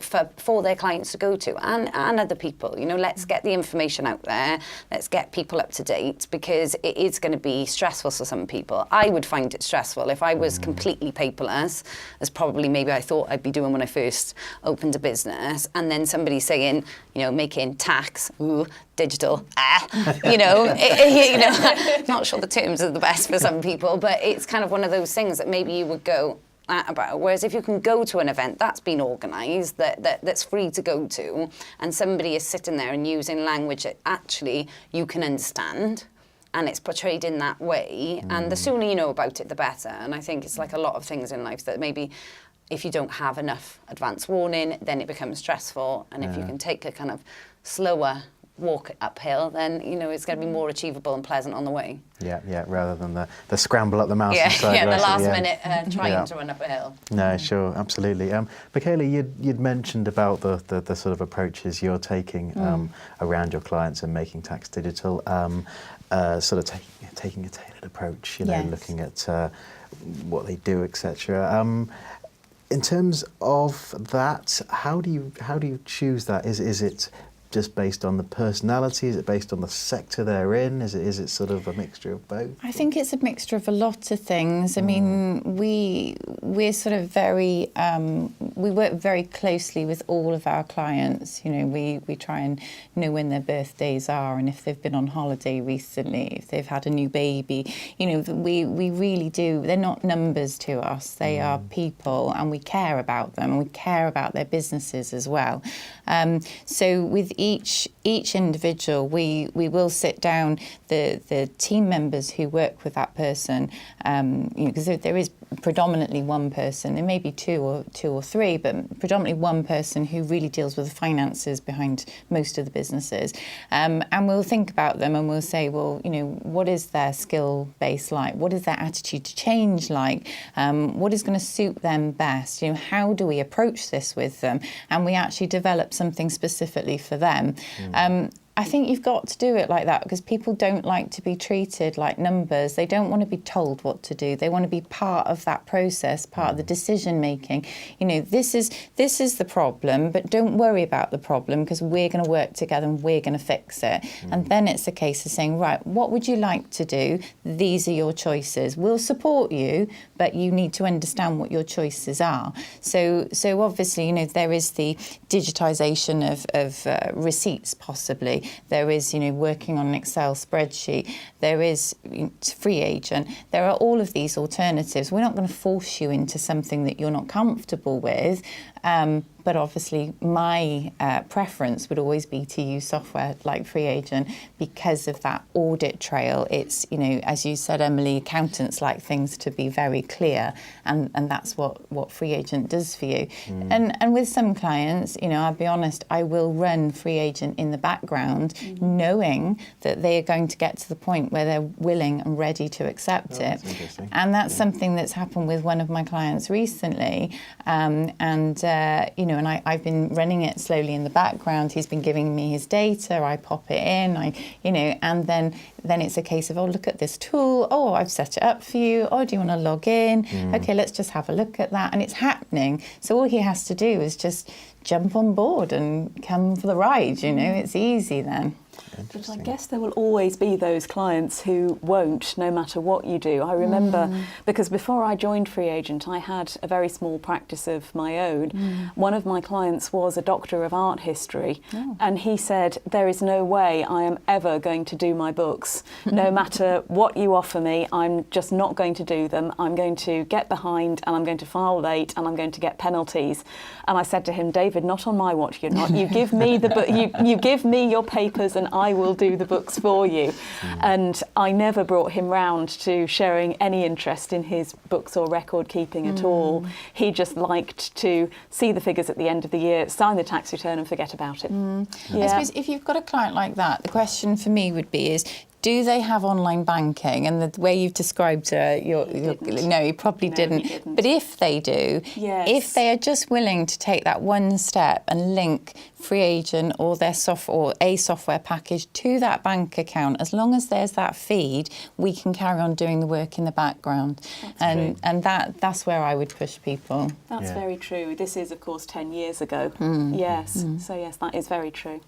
[SPEAKER 4] for their clients to go to and other people. Let's get the information out there, let's get people up to date, because it is going to be stressful for some people. I would find it stressful if I was completely paperless, as probably maybe I thought I'd be doing when I first opened a business, and then somebody saying, making tax, digital, not sure the terms are the best for some people, but it's kind of one of those things that maybe you would go about. Whereas if you can go to an event that's been organised, that's free to go to, and somebody is sitting there and using language that actually you can understand, and it's portrayed in that way, and the sooner you know about it, the better. And I think it's like a lot of things in life that maybe if you don't have enough advance warning, then it becomes stressful. And if you can take a kind of slower walk uphill, then it's going to be more achievable and pleasant on the way.
[SPEAKER 1] Yeah, rather than the scramble up the mountainside.
[SPEAKER 4] Yeah, the last minute trying to run up a hill.
[SPEAKER 1] No, sure, absolutely. Michaela, you'd mentioned about the sort of approaches you're taking around your clients and making tax digital, sort of taking a tailored approach, looking at what they do, etc. In terms of that, how do you choose that? Is it just based on the personality? Is it based on the sector they're in? Is it sort of a mixture of both?
[SPEAKER 2] I think it's a mixture of a lot of things. I mean, we're sort of very we work very closely with all of our clients. We try and know when their birthdays are, and if they've been on holiday recently, if they've had a new baby. We really do. They're not numbers to us. They are people, and we care about them, and we care about their businesses as well. So with each individual, we will sit down, the team members who work with that person, because there is predominantly one person, there may be two or three, but predominantly one person who really deals with the finances behind most of the businesses. And we'll think about them and we'll say, well, what is their skill base like? What is their attitude to change like? What is going to suit them best? How do we approach this with them? And we actually develop something specifically for them. I think you've got to do it like that because people don't like to be treated like numbers. They don't want to be told what to do. They want to be part of that process, part of the decision making. This is the problem, but don't worry about the problem because we're going to work together and we're going to fix it. And then it's a case of saying, right, what would you like to do? These are your choices. We'll support you, but you need to understand what your choices are. So obviously, there is the digitisation of receipts possibly. There is, working on an Excel spreadsheet. There is free agent. There are all of these alternatives. We're not going to force you into something that you're not comfortable with. But obviously, my preference would always be to use software like Free Agent because of that audit trail. It's, as you said, Emily, accountants like things to be very clear, and that's what Free Agent does for you. And with some clients, I'll be honest, I will run Free Agent in the background, knowing that they are going to get to the point where they're willing and ready to accept it. And that's something that's happened with one of my clients recently, and I've been running it slowly in the background. He's been giving me his data. I pop it in. And then it's a case of, oh, look at this tool. Oh, I've set it up for you. Oh, do you want to log in? Okay, let's just have a look at that. And it's happening. So all he has to do is just jump on board and come for the ride. It's easy then.
[SPEAKER 3] But I guess there will always be those clients who won't, no matter what you do. I remember, because before I joined Free Agent, I had a very small practice of my own. One of my clients was a doctor of art history, and he said, there is no way I am ever going to do my books. No matter what you offer me, I'm just not going to do them. I'm going to get behind, and I'm going to file late, and I'm going to get penalties. And I said to him, David, not on my watch, you're not. You give me the book, you give me your papers, and I will do the books for you. And I never brought him round to showing any interest in his books or record keeping at all. He just liked to see the figures at the end of the year, sign the tax return and forget about it.
[SPEAKER 2] I suppose if you've got a client like that, the question for me would be do they have online banking? And the way you've described no, you probably didn't. But if they do, if they are just willing to take that one step and link free agent or their a software package to that bank account, as long as there's that feed, we can carry on doing the work in the background. And that's where I would push people.
[SPEAKER 3] That's very true. This is, of course, 10 years ago. Yes. So yes, that is very true.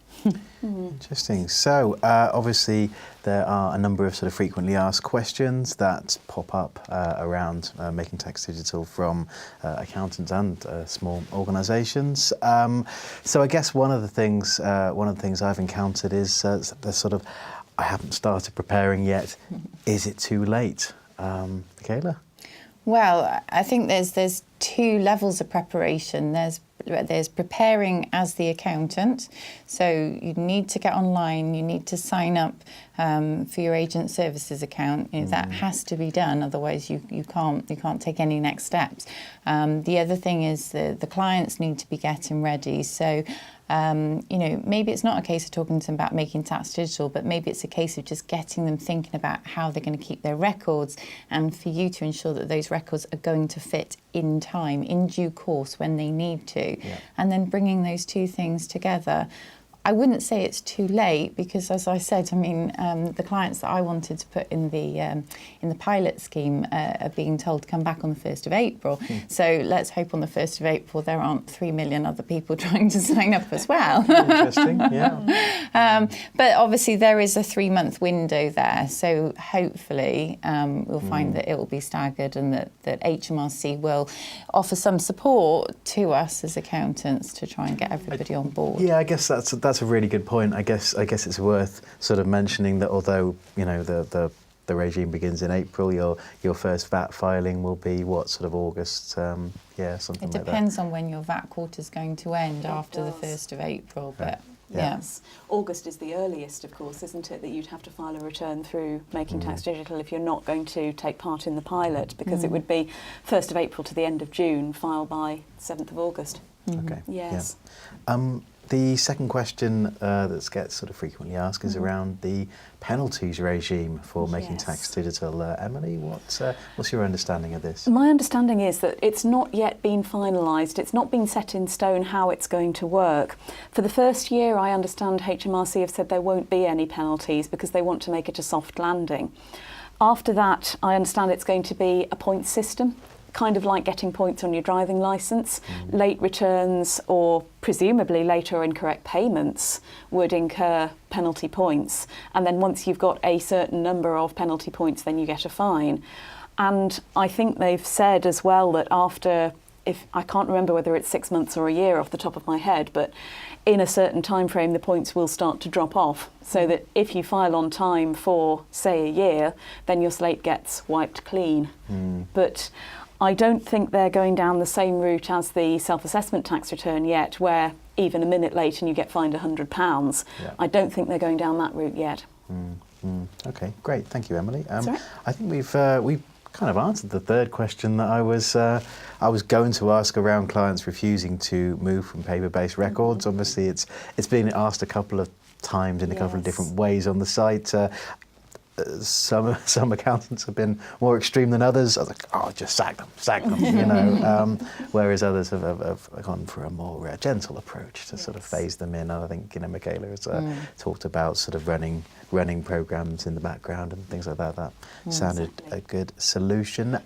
[SPEAKER 1] Interesting. So obviously there are a number of sort of frequently asked questions that pop up around making tax digital from accountants and small organisations. So I guess one of the things I've encountered is the sort of, I haven't started preparing yet. Is it too late, Michaela?
[SPEAKER 2] Well, I think there's two levels of preparation. There's preparing as the accountant. So you need to get online, you need to sign up for your agent services account. You know, that has to be done, otherwise you can't take any next steps. The other thing is the clients need to be getting ready. So maybe it's not a case of talking to them about making tax digital, but maybe it's a case of just getting them thinking about how they're going to keep their records, and for you to ensure that those records are going to fit in time, in due course, when they need to. And then bringing those two things together. I wouldn't say it's too late, because, as I said, I mean, the clients that I wanted to put in the pilot scheme are being told to come back on the 1st of April. So let's hope on the 1st of April there aren't 3 million other people trying to sign up as well.
[SPEAKER 1] Interesting, yeah.
[SPEAKER 2] But obviously there is a 3-month window there, so hopefully we'll find that it will be staggered, and that HMRC will offer some support to us as accountants to try and get everybody on board.
[SPEAKER 1] Yeah, I guess that's a really good point. I guess it's worth sort of mentioning that although the regime begins in April, your first VAT filing will be what, sort of August, something like that.
[SPEAKER 2] It depends on when your VAT quarter is going to end after the 1st of April, but yes.
[SPEAKER 3] August is the earliest, of course, isn't it, that you'd have to file a return through Making Tax Digital if you're not going to take part in the pilot, because it would be 1st of April to the end of June, file by 7th of August.
[SPEAKER 1] Okay.
[SPEAKER 3] Yes.
[SPEAKER 1] Yeah. The second question that gets sort of frequently asked is around the penalties regime for making tax digital. Emily, what's your understanding of this?
[SPEAKER 3] My understanding is that it's not yet been finalised. It's not been set in stone how it's going to work. For the first year, I understand HMRC have said there won't be any penalties because they want to make it a soft landing. After that, I understand it's going to be a points system, kind of like getting points on your driving licence. Late returns, or presumably late or incorrect payments, would incur penalty points. And then once you've got a certain number of penalty points, then you get a fine. And I think they've said as well that after, if I can't remember whether it's 6 months or a year off the top of my head, but in a certain time frame the points will start to drop off, so that if you file on time for, say, a year, then your slate gets wiped clean. But I don't think they're going down the same route as the self-assessment tax return yet, where even a minute late and you get fined £100. I don't think they're going down that route yet.
[SPEAKER 1] Okay, great. Thank you, Emily.
[SPEAKER 3] right.
[SPEAKER 1] I think we've kind of answered the third question that I was going to ask around clients refusing to move from paper-based records. Obviously, it's been asked a couple of times in a couple of different ways on the site. Some accountants have been more extreme than others. I was like, oh, just sack them, whereas others have gone for a more gentle approach to sort of phase them in. And I think, Michaela has talked about sort of running programs in the background and things like that. That sounded a good solution.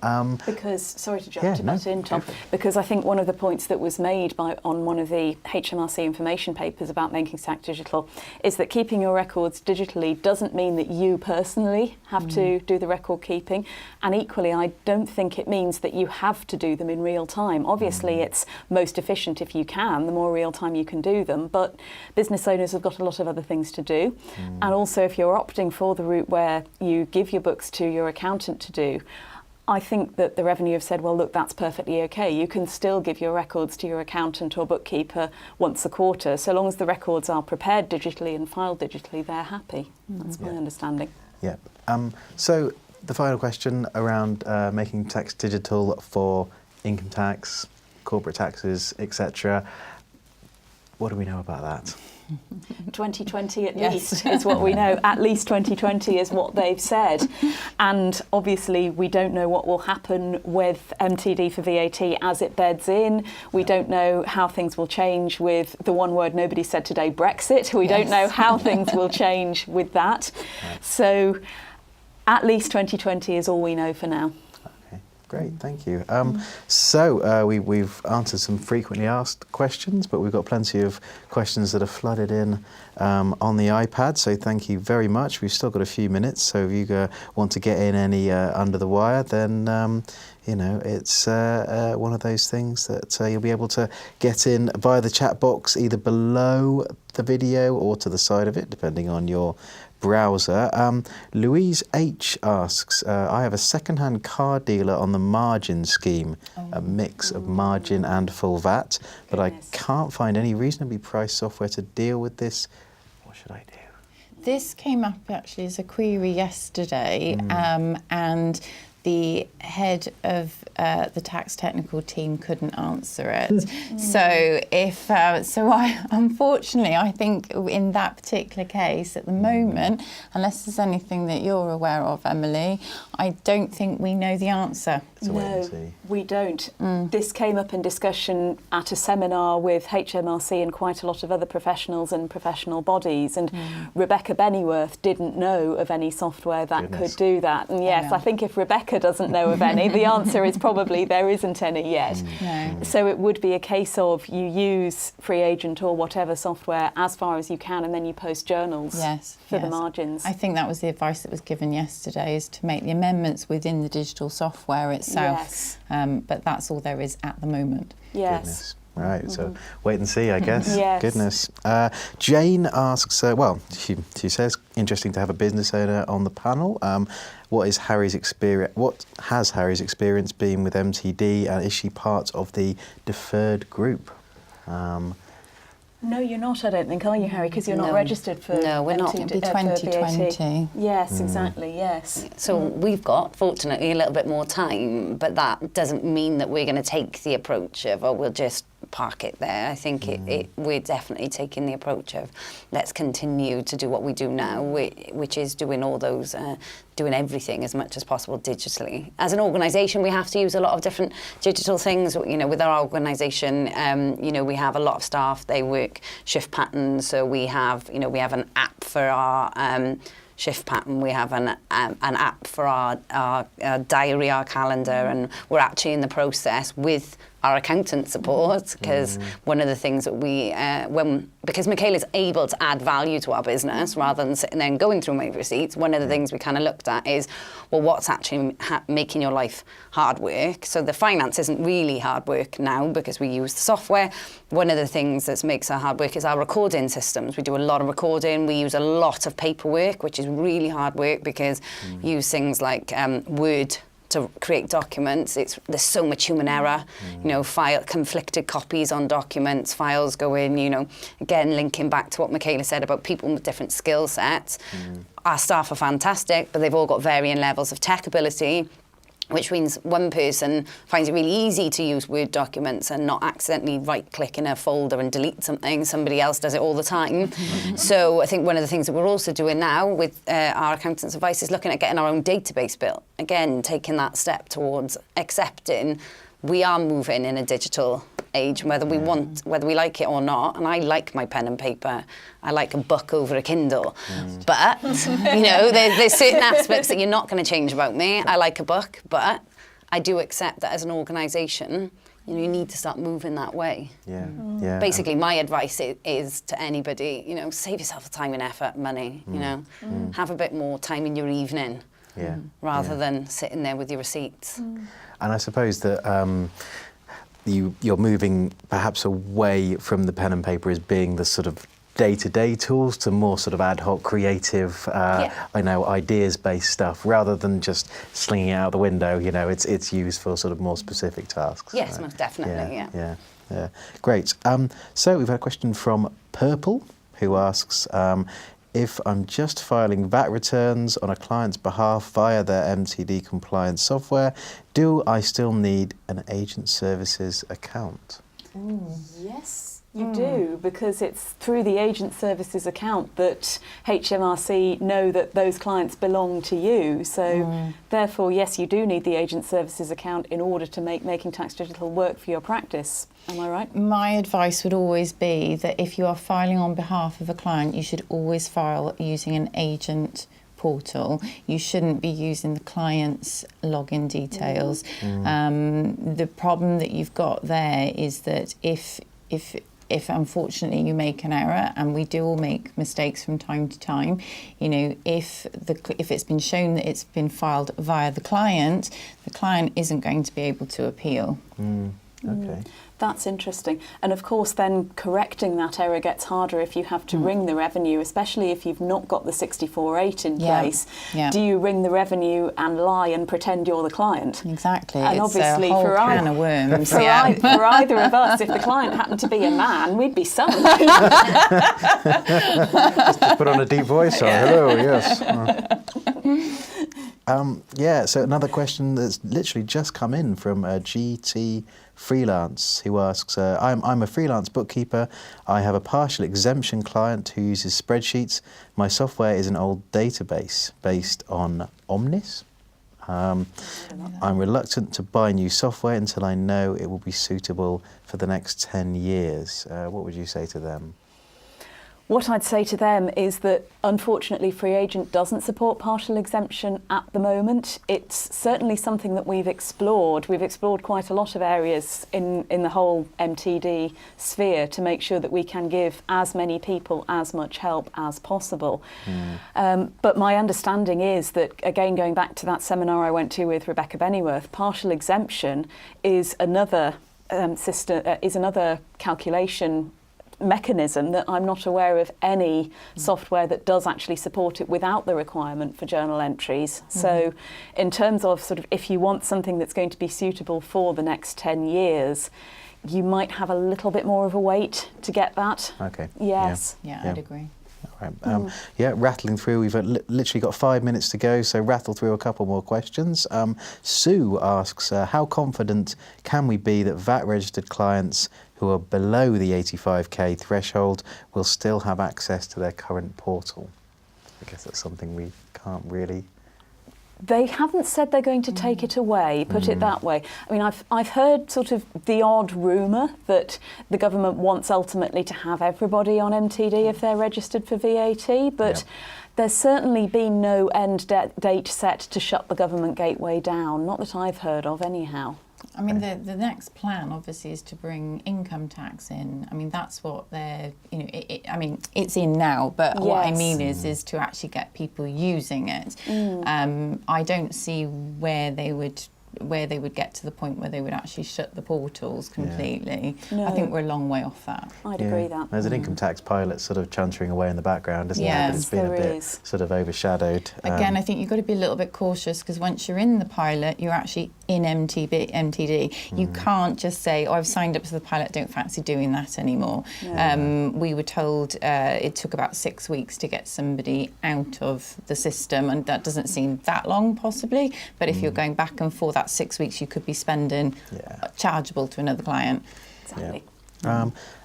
[SPEAKER 3] Because, sorry to jump to butt in, Tom, because I think one of the points that was made on one of the HMRC information papers about making tax digital is that keeping your records digitally doesn't mean that you personally have to do the record keeping, and equally I don't think it means that you have to do them in real time. Obviously it's most efficient if you can, the more real time you can do them, but business owners have got a lot of other things to do. And also if you're opting for the route where you give your books to your accountant to do, I think that the Revenue have said, well, look, that's perfectly okay. You can still give your records to your accountant or bookkeeper once a quarter. So long as the records are prepared digitally and filed digitally, they're happy. That's my understanding.
[SPEAKER 1] Yeah. So the final question around making tax digital for income tax, corporate taxes, etc. What do we know about that?
[SPEAKER 3] 2020 at
[SPEAKER 2] Yes.
[SPEAKER 3] least is what we know. At least 2020 is what they've said. And obviously we don't know what will happen with MTD for VAT as it beds in. We don't know how things will change with the one word nobody said today, Brexit. We don't know how things will change with that. So at least 2020 is all we know for now.
[SPEAKER 1] Great, thank you. So we've answered some frequently asked questions, but we've got plenty of questions that are flooded in on the iPad, so thank you very much. We've still got a few minutes, so if you want to get in any under the wire, then you know, it's one of those things that you'll be able to get in via the chat box, either below the video or to the side of it, depending on your browser. Louise H asks, I have a second-hand car dealer on the margin scheme, a mix of margin and full VAT, but I can't find any reasonably priced software to deal with this. What should I do?
[SPEAKER 2] This came up actually as a query yesterday, and the head of the tax technical team couldn't answer it. So unfortunately, I think in that particular case at the moment, unless there's anything that you're aware of, Emily, I don't think we know the answer.
[SPEAKER 3] No, we don't. This came up in discussion at a seminar with HMRC and quite a lot of other professionals and professional bodies, and Rebecca Bennyworth didn't know of any software that could do that. And yes, I think if Rebecca doesn't know of any, the answer is probably there isn't any yet. So it would be a case of you use Free Agent or whatever software as far as you can, and then you post journals for the margins.
[SPEAKER 2] I think that was the advice that was given yesterday, is to make the amendments within the digital software itself. But that's all there is at the moment.
[SPEAKER 1] Goodness. Right, so wait and see, I guess.
[SPEAKER 3] Yes.
[SPEAKER 1] Goodness. Jane asks, well, she says, interesting to have a business owner on the panel. What has Harry's experience been with MTD, and is she part of the deferred group?
[SPEAKER 3] No, you're not, I don't think, are you, Harry? Because you're not registered for
[SPEAKER 4] No, we're not.
[SPEAKER 3] MTD,
[SPEAKER 2] It'll be 2020.
[SPEAKER 3] Yes, exactly, yes.
[SPEAKER 4] So we've got, fortunately, a little bit more time, but that doesn't mean that we're going to take the approach of, oh, we'll just park it there. I think we're definitely taking the approach of, let's continue to do what we do now, which is doing all those, doing everything as much as possible digitally. As an organisation, we have to use a lot of different digital things. You know, with our organisation, you know, we have a lot of staff, they work shift patterns, so we have an app for our shift pattern, we have an app for our diary, our calendar, and we're actually in the process with our accountant support, because one of the things that we, because Michaela's able to add value to our business rather than sitting there and going through my receipts, one of the things we kind of looked at is, well, what's actually making your life hard work? So the finance isn't really hard work now because we use the software. One of the things that makes our hard work is our recording systems. We do a lot of recording. We use a lot of paperwork, which is really hard work because we use things like Word to create documents. There's so much human error, you know, conflicted copies on documents, files go in, you know, again, linking back to what Michaela said about people with different skill sets. Our staff are fantastic, but they've all got varying levels of tech ability, which means one person finds it really easy to use Word documents and not accidentally right-click in a folder and delete something. Somebody else does it all the time. So I think one of the things that we're also doing now with our accountant's advice is looking at getting our own database built. Again, taking that step towards accepting we are moving in a digital age, whether we like it or not. And I like my pen and paper. I like a book over a Kindle. But, you know, there's certain aspects that you're not going to change about me. I like a book, but I do accept that as an organisation, you know, you need to start moving that way. Basically, my advice is to anybody, you know, save yourself the time and effort, money, you know. Have a bit more time in your evening rather than sitting there with your receipts.
[SPEAKER 1] And I suppose that you're moving perhaps away from the pen and paper as being the sort of day-to-day tools to more sort of ad hoc, creative, I know, ideas-based stuff, rather than just slinging it out the window. You know, it's used for sort of more specific tasks.
[SPEAKER 4] Yes, most definitely.
[SPEAKER 1] Yeah. Great. So we've had a question from Purple, who asks, if I'm just filing VAT returns on a client's behalf via their MTD compliance software, do I still need an agent services account?
[SPEAKER 3] Yes, You do, because it's through the agent services account that HMRC know that those clients belong to you. So therefore, yes, you do need the agent services account in order to make Making Tax Digital work for your practice. Am I right?
[SPEAKER 2] My advice would always be that if you are filing on behalf of a client, you should always file using an agent portal. You shouldn't be using the client's login details. The problem that you've got there is that if unfortunately you make an error, and we do all make mistakes from time to time, you know, if it's been shown that it's been filed via the client isn't going to be able to appeal.
[SPEAKER 1] Okay.
[SPEAKER 3] That's interesting. And of course, then correcting that error gets harder if you have to ring the revenue, especially if you've not got the 64.8 in place.
[SPEAKER 2] Yeah.
[SPEAKER 3] Do you ring the revenue and lie and pretend you're the client?
[SPEAKER 2] Exactly.
[SPEAKER 3] And
[SPEAKER 2] it's
[SPEAKER 3] obviously,
[SPEAKER 2] a whole
[SPEAKER 3] for
[SPEAKER 2] can of worms.
[SPEAKER 3] for either of us, if the client happened to be a man, we'd be sunk.
[SPEAKER 1] Just put on a deep voice. Hello, yes. So another question that's literally just come in from GT Freelance, who asks, I'm a freelance bookkeeper. I have a partial exemption client who uses spreadsheets. My software is an old database based on Omnis. I'm reluctant to buy new software until I know it will be suitable for the next 10 years. What would you say to them?
[SPEAKER 3] What I'd say to them is that, unfortunately, Free Agent doesn't support partial exemption at the moment. It's certainly something that we've explored. We've explored quite a lot of areas in the whole MTD sphere to make sure that we can give as many people as much help as possible. But my understanding is that, again, going back to that seminar I went to with Rebecca Bennyworth, partial exemption is another another calculation mechanism that I'm not aware of any software that does actually support it without the requirement for journal entries. So in terms of sort of if you want something that's going to be suitable for the next 10 years, you might have a little bit more of a wait to get that.
[SPEAKER 1] Okay.
[SPEAKER 3] Yes.
[SPEAKER 2] Yeah, I'd agree.
[SPEAKER 1] All right. Rattling through, we've literally got 5 minutes to go, so rattle through a couple more questions. Sue asks, how confident can we be that VAT-registered clients who are below the 85k threshold will still have access to their current portal? I guess that's something we can't really...
[SPEAKER 3] They haven't said they're going to take it away, put it that way. I mean, I've heard sort of the odd rumour that the government wants ultimately to have everybody on MTD if they're registered for VAT, but there's certainly been no end date set to shut the government gateway down, not that I've heard of anyhow.
[SPEAKER 2] I mean, the next plan obviously is to bring income tax in. I mean, that's what they're, you know, I mean, it's in now, but what I mean is to actually get people using it. I don't see where they would get to the point where they would actually shut the portals completely.
[SPEAKER 3] No.
[SPEAKER 2] I think we're a long way off that.
[SPEAKER 3] I'd agree that.
[SPEAKER 1] There's an income tax pilot sort of chuntering away in the background, isn't there? But it's been
[SPEAKER 3] there
[SPEAKER 1] a bit
[SPEAKER 3] is.
[SPEAKER 1] sort of overshadowed.
[SPEAKER 2] Again, I think you've got to be a little bit cautious, because once you're in the pilot, you're actually in MTD. You can't just say, oh, I've signed up to the pilot, don't fancy doing that anymore. We were told it took about 6 weeks to get somebody out of the system, and that doesn't seem that long possibly, but if you're going back and forth, that 6 weeks you could be spending chargeable to another client.
[SPEAKER 3] Exactly.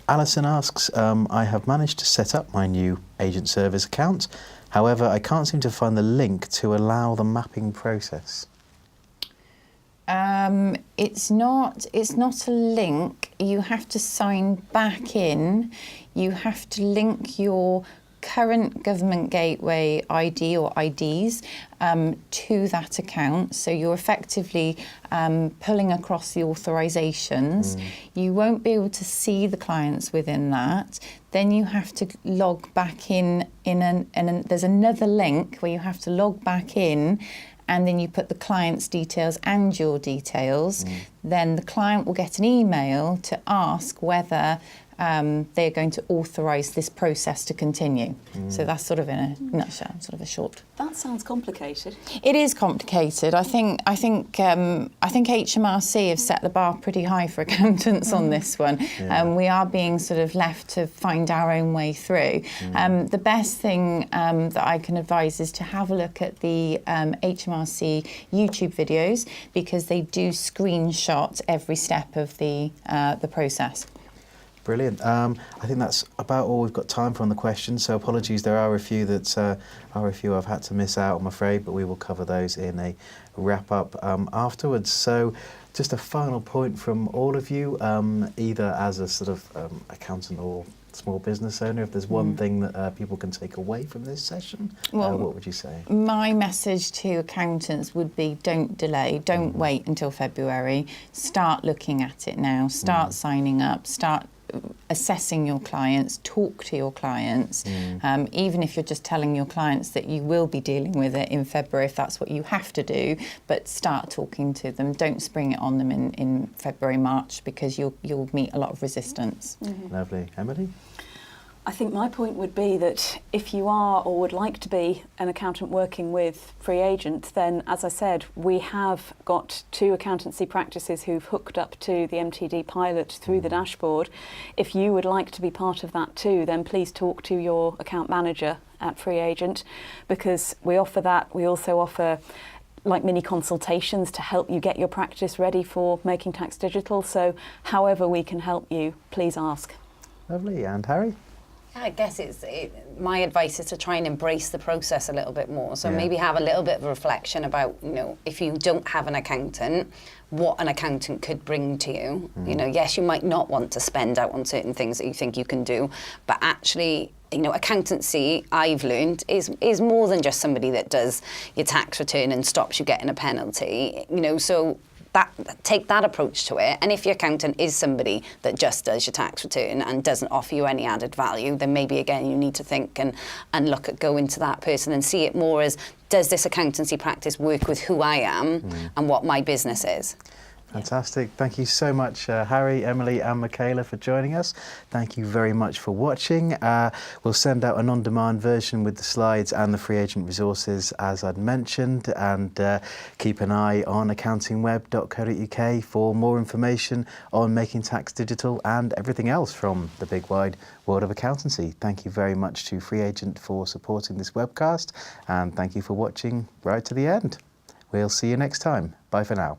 [SPEAKER 1] Alison asks, I have managed to set up my new agent service account. However, I can't seem to find the link to allow the mapping process.
[SPEAKER 2] It's not a link. You have to sign back in. You have to link your current government gateway ID or IDs to that account. So you're effectively pulling across the authorisations. You won't be able to see the clients within that. Then you have to log back in there's another link where you have to log back in, and then you put the client's details and your details. Then the client will get an email to ask whether they're going to authorise this process to continue. So that's sort of in a nutshell, sort of a short.
[SPEAKER 3] That sounds complicated.
[SPEAKER 2] It is complicated. I think HMRC have set the bar pretty high for accountants on this one. We are being sort of left to find our own way through. The best thing that I can advise is to have a look at the HMRC YouTube videos, because they do screenshot every step of the process.
[SPEAKER 1] Brilliant. I think that's about all we've got time for on the questions, so apologies, there are a few I've had to miss out, I'm afraid, but we will cover those in a wrap-up afterwards. So just a final point from all of you, either as a sort of accountant or small business owner, if there's one thing that people can take away from this session, what would you say?
[SPEAKER 2] My message to accountants would be don't delay, don't wait until February, start looking at it now, start signing up, start assessing your clients, talk to your clients, even if you're just telling your clients that you will be dealing with it in February if that's what you have to do, but start talking to them. Don't spring it on them in February, March, because you'll meet a lot of resistance.
[SPEAKER 1] Lovely. Emily?
[SPEAKER 3] I think my point would be that if you are or would like to be an accountant working with Free Agent, then, as I said, we have got 2 accountancy practices who've hooked up to the MTD pilot through the dashboard. If you would like to be part of that too, then please talk to your account manager at Free Agent, because we offer that. We also offer like mini consultations to help you get your practice ready for Making Tax Digital. So however we can help you, please ask.
[SPEAKER 1] Lovely. And Harry?
[SPEAKER 4] I guess my advice is to try and embrace the process a little bit more. So maybe have a little bit of a reflection about, if you don't have an accountant, what an accountant could bring to you. Yes, you might not want to spend out on certain things that you think you can do, but actually, accountancy, I've learned, is more than just somebody that does your tax return and stops you getting a penalty. So take that approach to it, and if your accountant is somebody that just does your tax return and doesn't offer you any added value, then maybe again you need to think and look at going to that person and see it more as, does this accountancy practice work with who I am and what my business is?
[SPEAKER 1] Fantastic. Thank you so much, Harry, Emily and Michaela, for joining us. Thank you very much for watching. We'll send out an on-demand version with the slides and the Free Agent resources, as I'd mentioned, and keep an eye on accountingweb.co.uk for more information on Making Tax Digital and everything else from the big wide world of accountancy. Thank you very much to Free Agent for supporting this webcast, and thank you for watching right to the end. We'll see you next time. Bye for now.